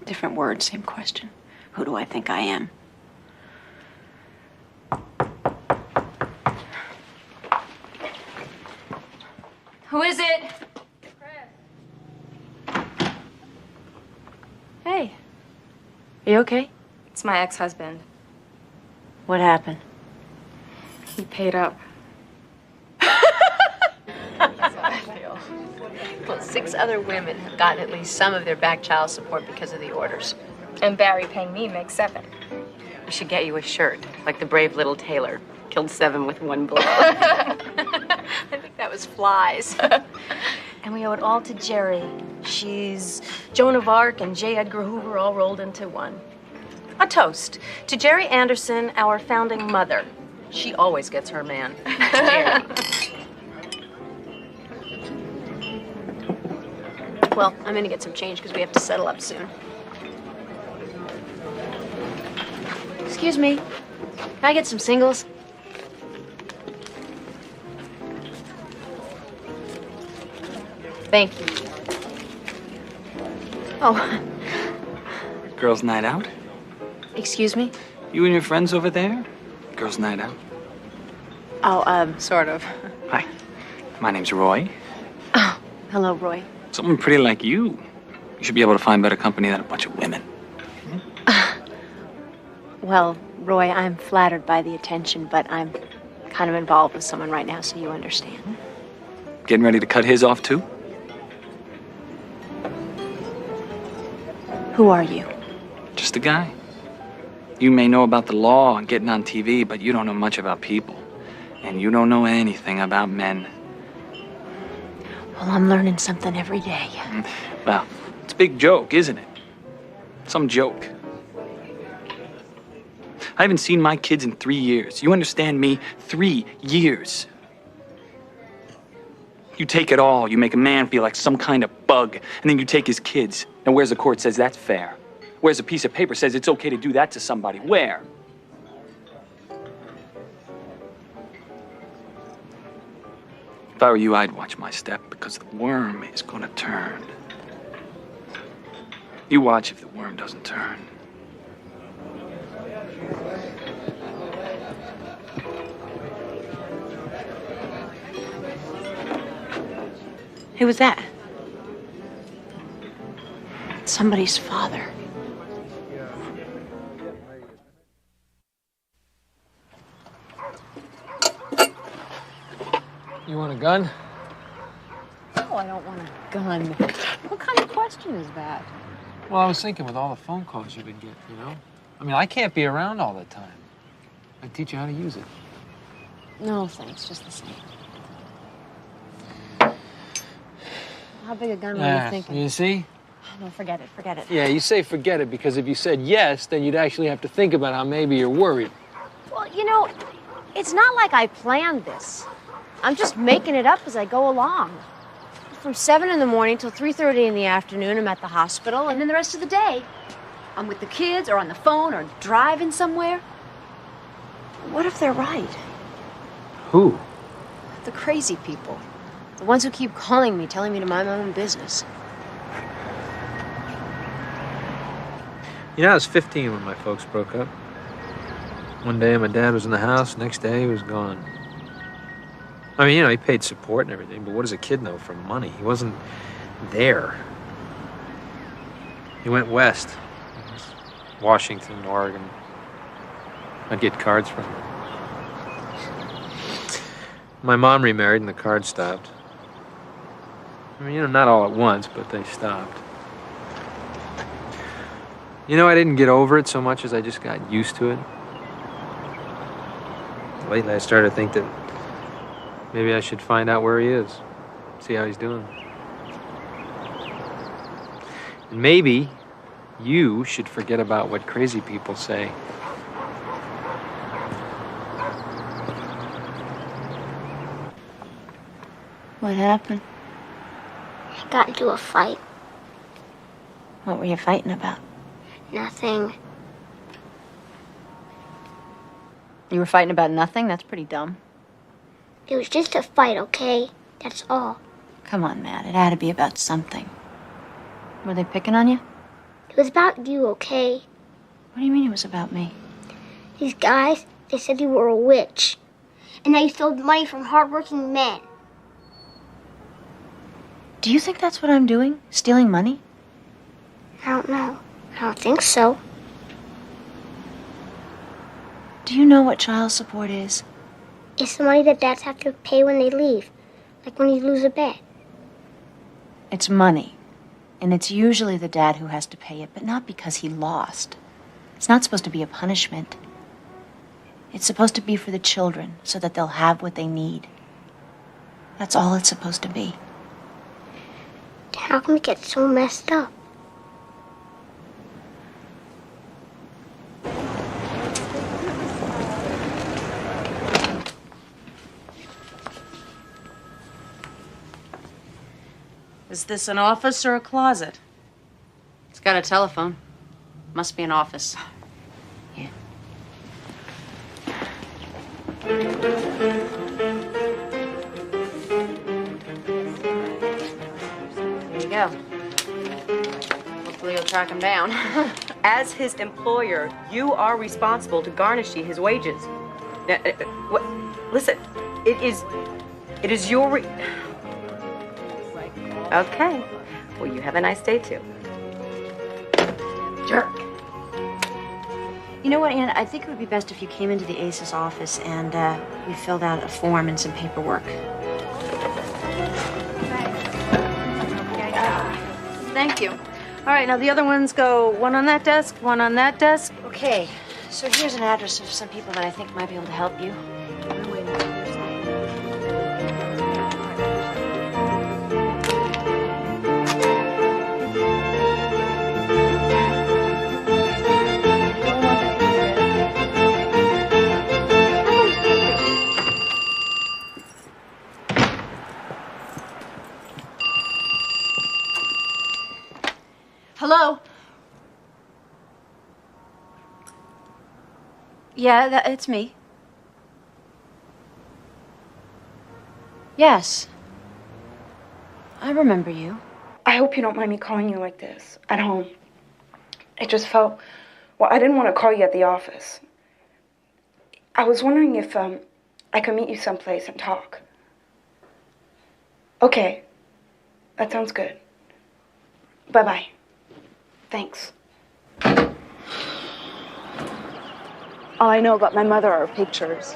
Different words, same question. Who do I think I am? Who is it? Hey. Are you okay? It's my ex-husband. What happened? He paid up. That's how I feel. Well, 6 other women have gotten at least some of their back child support because of the orders. And Barry paying me makes 7. We should get you a shirt, like the brave little tailor. Killed 7 with 1 blow. I think that was flies. And we owe it all to Jerry. She's Joan of Arc and J. Edgar Hoover all rolled into one. A toast to Jerry Anderson, our founding mother. She always gets her man. Jerry. Well, I'm gonna get some change because we have to settle up soon. Excuse me. Can I get some singles? Thank you. Oh, Girls' night out? excuse me? You and your friends over there? Girls' night out? Oh, sort of. Hi. My name's Roy. Oh, hello, Roy. Someone pretty like you. You should be able to find better company than a bunch of women. Well, Roy, I'm flattered by the attention, but I'm kind of involved with someone right now, so you understand. Getting ready to cut his off, too? Who are you? Just a guy. You may know about the law and getting on TV, but you don't know much about people. And you don't know anything about men. Well, I'm learning something every day. Well, it's a big joke, isn't it? Some joke. I haven't seen my kids in 3 years. You understand me? 3 years. You take it all. You make a man feel like some kind of bug, and then you take his kids. Now, where's the court says that's fair? Where's a piece of paper says it's okay to do that to somebody? Where? If I were you, I'd watch my step, because the worm is gonna turn. You watch if the worm doesn't turn. Who was that? Somebody's father. You want a gun? Oh, I don't want a gun. What kind of question is that? Well, I was thinking with all the phone calls you've been getting, you know? I mean, I can't be around all the time. I'd teach you how to use it. No, thanks. Just the same. How big a gun were you thinking? You see? No, forget it. Forget it. Yeah, you say forget it because if you said yes, then you'd actually have to think about how maybe you're worried. Well, you know, it's not like I planned this. I'm just making it up as I go along. From 7 in the morning till 3:30 in the afternoon, I'm at the hospital, and then the rest of the day, I'm with the kids or on the phone or driving somewhere. What if they're right? Who? The crazy people. The ones who keep calling me, telling me to mind my own business. You know, I was 15 when my folks broke up. One day my dad was in the house, next day he was gone. I mean, you know, he paid support and everything, but what does a kid know from money? He wasn't there. He went west. Washington, Oregon. I'd get cards from him. My mom remarried and the cards stopped. I mean, you know, not all at once, but they stopped. You know, I didn't get over it so much as I just got used to it. Lately, I started to think that maybe I should find out where he is, see how he's doing. And maybe you should forget about what crazy people say. What happened? I got into a fight. What were you fighting about? Nothing. You were fighting about nothing? That's pretty dumb. It was just a fight, okay? That's all. Come on, Matt. It had to be about something. Were they picking on you? It was about you, okay? What do you mean it was about me? These guys, they said you were a witch. And that you stole money from hardworking men. Do you think that's what I'm doing? Stealing money? I don't know. I don't think so. Do you know what child support is? It's the money that dads have to pay when they leave. Like when you lose a bet. It's money. And it's usually the dad who has to pay it, but not because he lost. It's not supposed to be a punishment. It's supposed to be for the children, so that they'll have what they need. That's all it's supposed to be. How can we get so messed up? Is this an office or a closet? It's got a telephone. Must be an office. Yeah. There you go. Hopefully you'll track him down. As his employer, you are responsible to garnish his wages. What? Listen, it is your. Okay. Well, you have a nice day too. Jerk. You know what, Ann? I think it would be best if you came into the ACE's office and we filled out a form and some paperwork. Thank you. All right, now the other ones go one on that desk, one on that desk. Okay, so here's an address of some people that I think might be able to help you. Hello? Yeah, it's me. Yes. I remember you. I hope you don't mind me calling you like this at home. It just felt, well, I didn't want to call you at the office. I was wondering if I could meet you someplace and talk. Okay, that sounds good. Bye-bye. Thanks. All I know about my mother are pictures.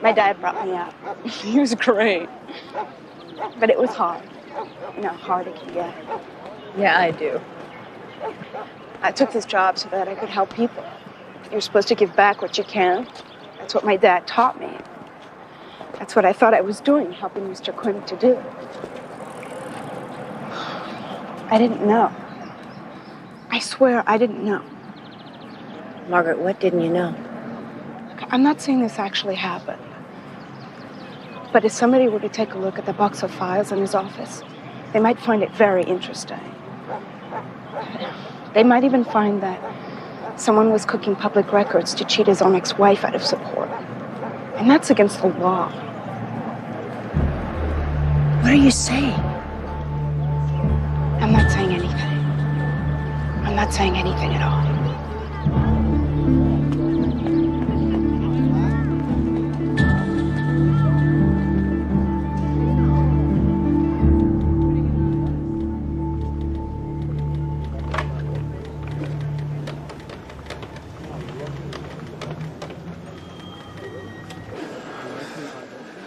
My dad brought me up. He was great. But it was hard. You know how hard it can get. Yeah, I do. I took this job so that I could help people. You're supposed to give back what you can. That's what my dad taught me. That's what I thought I was doing, helping Mr. Quinn to do. I didn't know. I swear I didn't know. Margaret, what didn't you know? I'm not saying this actually happened. But if somebody were to take a look at the box of files in his office, they might find it very interesting. They might even find that someone was cooking public records to cheat his own ex-wife out of support. And that's against the law. What are you saying? I'm not saying anything. I'm not saying anything at all.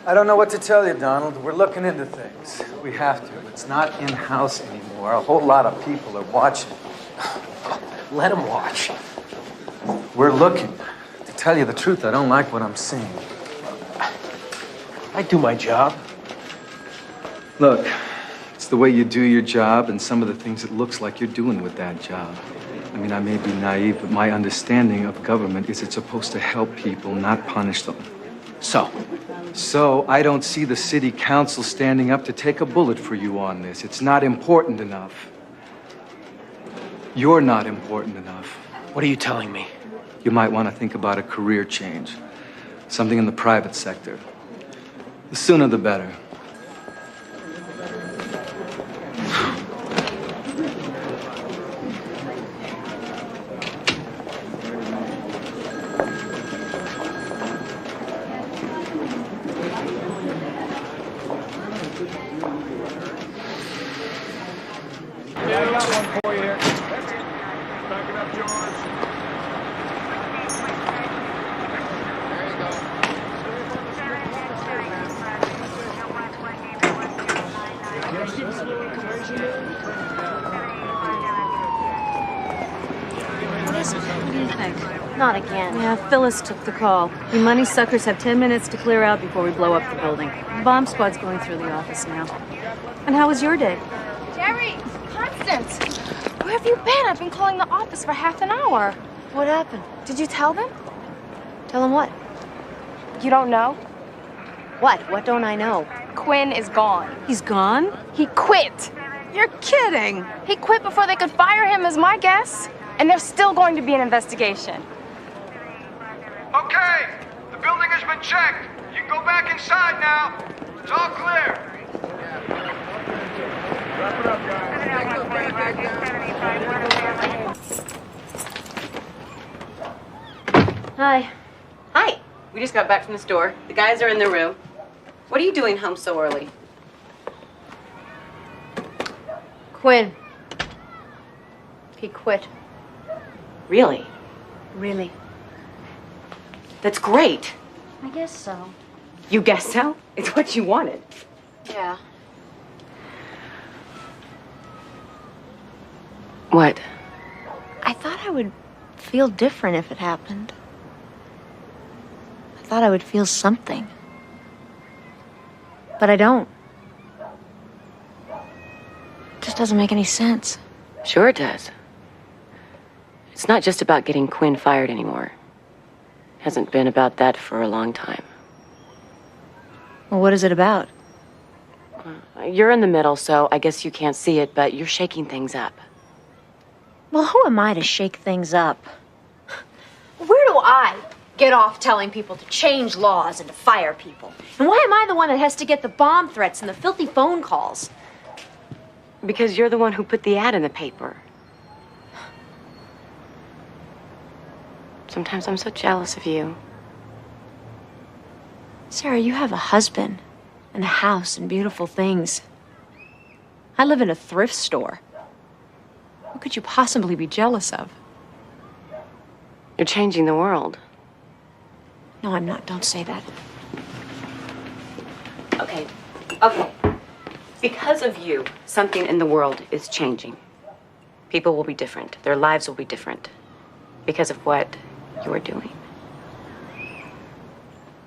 I don't know what to tell you, Donald. We're looking into things. We have to. It's not in-house anymore. A whole lot of people are watching. Let them watch. We're looking. To tell you the truth, I don't like what I'm seeing. I do my job. Look, it's the way you do your job and some of the things it looks like you're doing with that job. I mean, I may be naive, but my understanding of government is it's supposed to help people, not punish them. So I don't see the city council standing up to take a bullet for you on this. It's not important enough. You're not important enough. What are you telling me? You might want to think about a career change. Something in the private sector. The sooner the better. Not again. Yeah, Phyllis took the call. We money suckers have 10 minutes to clear out before we blow up the building. The bomb squad's going through the office now. And how was your day? Jerry! Constance! Where have you been? I've been calling the office for half an hour. What happened? Did you tell them? Tell them what? You don't know? What? What don't I know? Quinn is gone. He's gone? He quit. You're kidding. He quit before they could fire him, is my guess. And there's still going to be an investigation. Okay, the building has been checked. You can go back inside now. It's all clear. Wrap it up, guys. Hi. Hi. We just got back from the store. The guys are in their room. What are you doing home so early? Quinn. He quit. Really? Really. That's great. I guess so. You guess so? It's what you wanted. Yeah. What? I thought I would feel different if it happened. I thought I would feel something. But I don't. It just doesn't make any sense. Sure it does. It's not just about getting Quinn fired anymore. Hasn't been about that for a long time. Well, what is it about? You're in the middle, so I guess you can't see it, but you're shaking things up. Well, who am I to shake things up? Where do I get off telling people to change laws and to fire people? And why am I the one that has to get the bomb threats and the filthy phone calls? Because you're the one who put the ad in the paper. Sometimes I'm so jealous of you. Sarah, you have a husband and a house and beautiful things. I live in a thrift store. What could you possibly be jealous of? You're changing the world. No, I'm not. Don't say that. Okay. Because of you, something in the world is changing. People will be different. Their lives will be different. Because of what you're doing.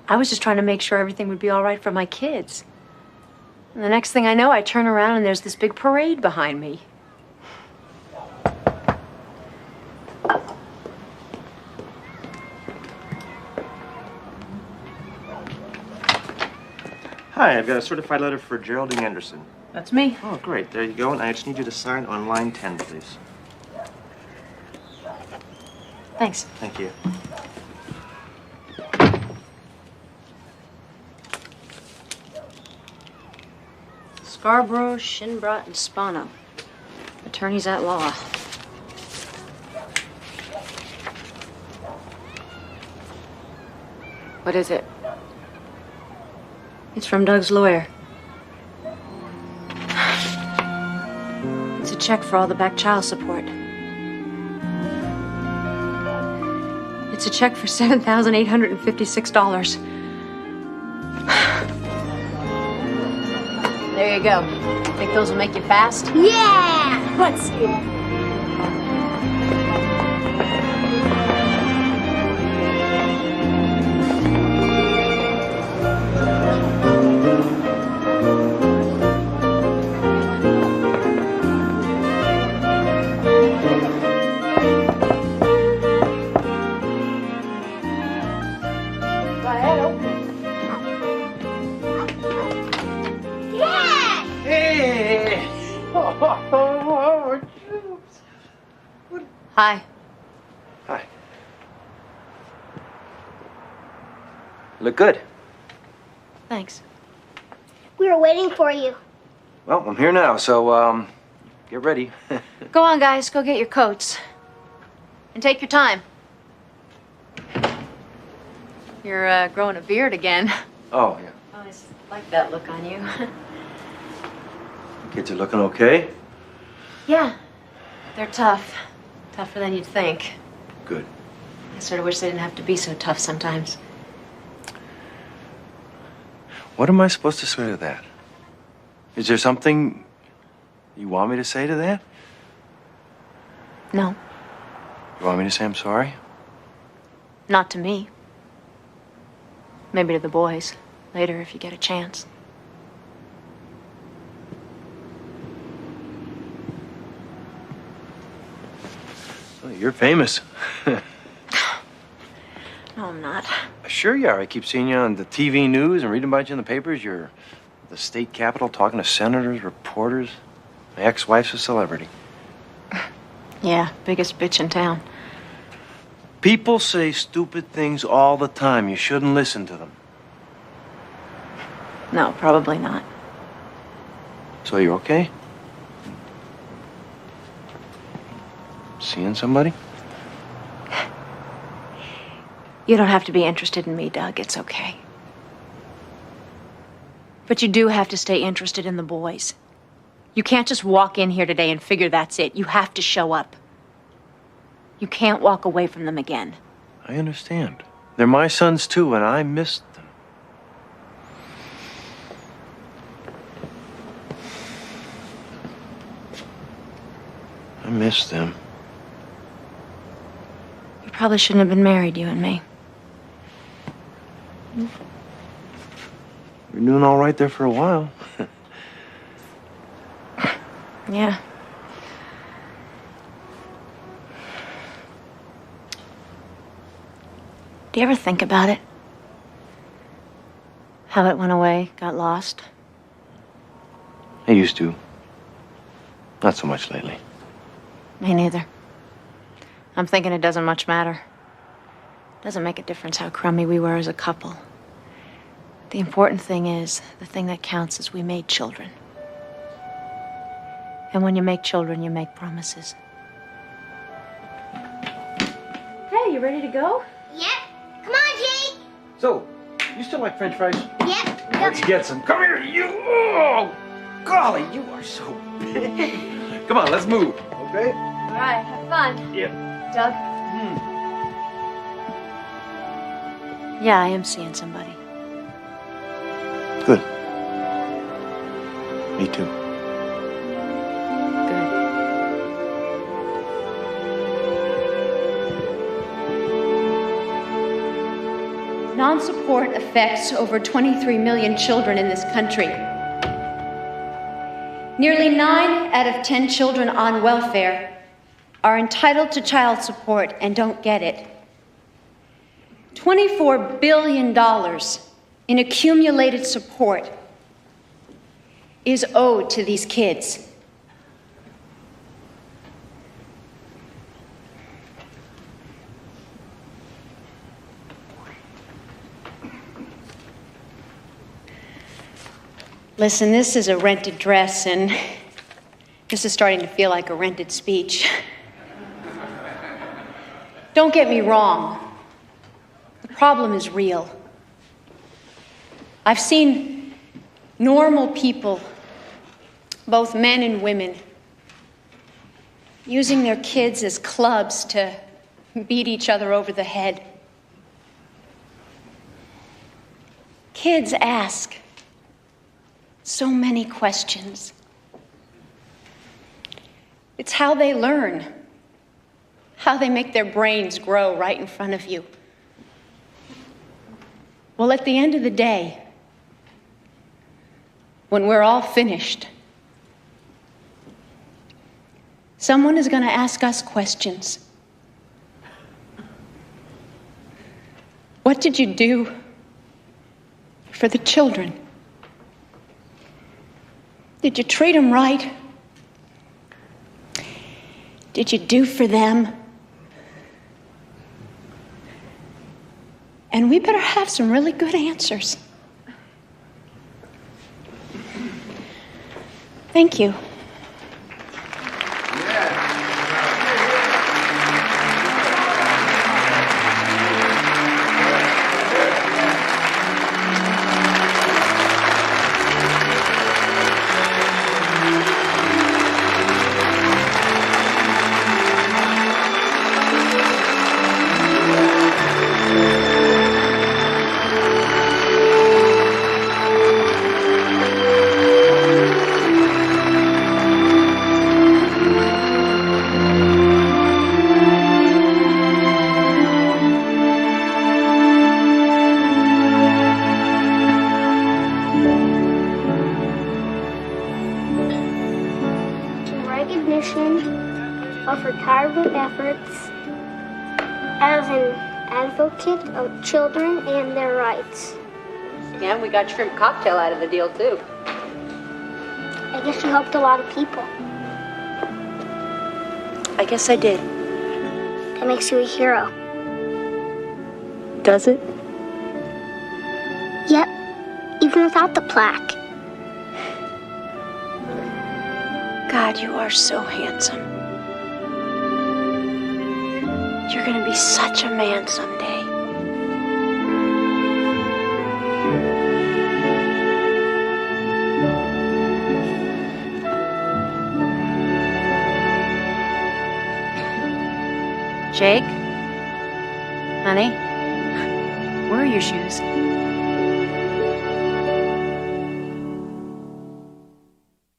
I was just trying to make sure everything would be all right for my kids. And the next thing I know, I turn around and there's this big parade behind me. Hi, I've got a certified letter for Geraldine Anderson. That's me. Oh, great. There you go. And I just need you to sign on line 10, please. Thanks. Thank you. Scarborough, Shinbrot, and Spano. Attorneys at law. What is it? It's from Doug's lawyer. It's a check for all the back child support. It's a check for $7,856. There you go. Think those will make you fast? Yeah! Let's see. Hi. Hi. Look good. Thanks. We were waiting for you. Well, I'm here now, so, get ready. Go on, guys. Go get your coats. And take your time. You're, growing a beard again. Oh, yeah. I always like that look on you. Kids are looking okay? Yeah. They're tough. Tougher than you'd think. Good. I sort of wish they didn't have to be so tough sometimes. What am I supposed to say to that? Is there something you want me to say to that? No. You want me to say I'm sorry? Not to me. Maybe to the boys. Later, if you get a chance. Well, you're famous. No, I'm not. Sure you are. I keep seeing you on the TV news and reading about you in the papers. You're at the state capitol talking to senators, reporters. My ex-wife's a celebrity. Yeah, biggest bitch in town. People say stupid things all the time. You shouldn't listen to them. No, probably not. So you're okay? Seeing somebody? You don't have to be interested in me, Doug. It's okay. But you do have to stay interested in the boys. You can't just walk in here today and figure that's it. You have to show up. You can't walk away from them again. I understand. They're my sons, too, and I miss them. I miss them. We probably shouldn't have been married, you and me. You're doing all right there for a while. Yeah. Do you ever think about it? How it went away, got lost? I used to. Not so much lately. Me neither. I'm thinking it doesn't much matter. Doesn't make a difference how crummy we were as a couple. The important thing is, the thing that counts is we made children. And when you make children, you make promises. Hey, you ready to go? Yep. Come on, Jake. So, you still like French fries? Yep. Let's get some. Come here, you. Oh, golly, you are so big. Come on, let's move. Okay. All right, have fun. Yep. Doug? Yeah, I am seeing somebody. Good. Me too. Non-support affects over 23 million children in this country. Nearly 9 out of 10 children on welfare are entitled to child support and don't get it. $24 billion in accumulated support is owed to these kids. Listen, this is a rented dress, and this is starting to feel like a rented speech. Don't get me wrong. The problem is real. I've seen normal people, both men and women, using their kids as clubs to beat each other over the head. Kids ask so many questions. It's how they learn, how they make their brains grow right in front of you. Well, at the end of the day, when we're all finished, someone is going to ask us questions. What did you do for the children? Did you treat them right? Did you do for them? And we better have some really good answers. Thank you. Of retirement efforts as an advocate of children and their rights. And we got shrimp cocktail out of the deal, too. I guess you helped a lot of people. I guess I did. That makes you a hero. Does it? Yep, even without the plaque. God, you are so handsome. You're gonna be such a man someday. Jake? Honey? Where are your shoes?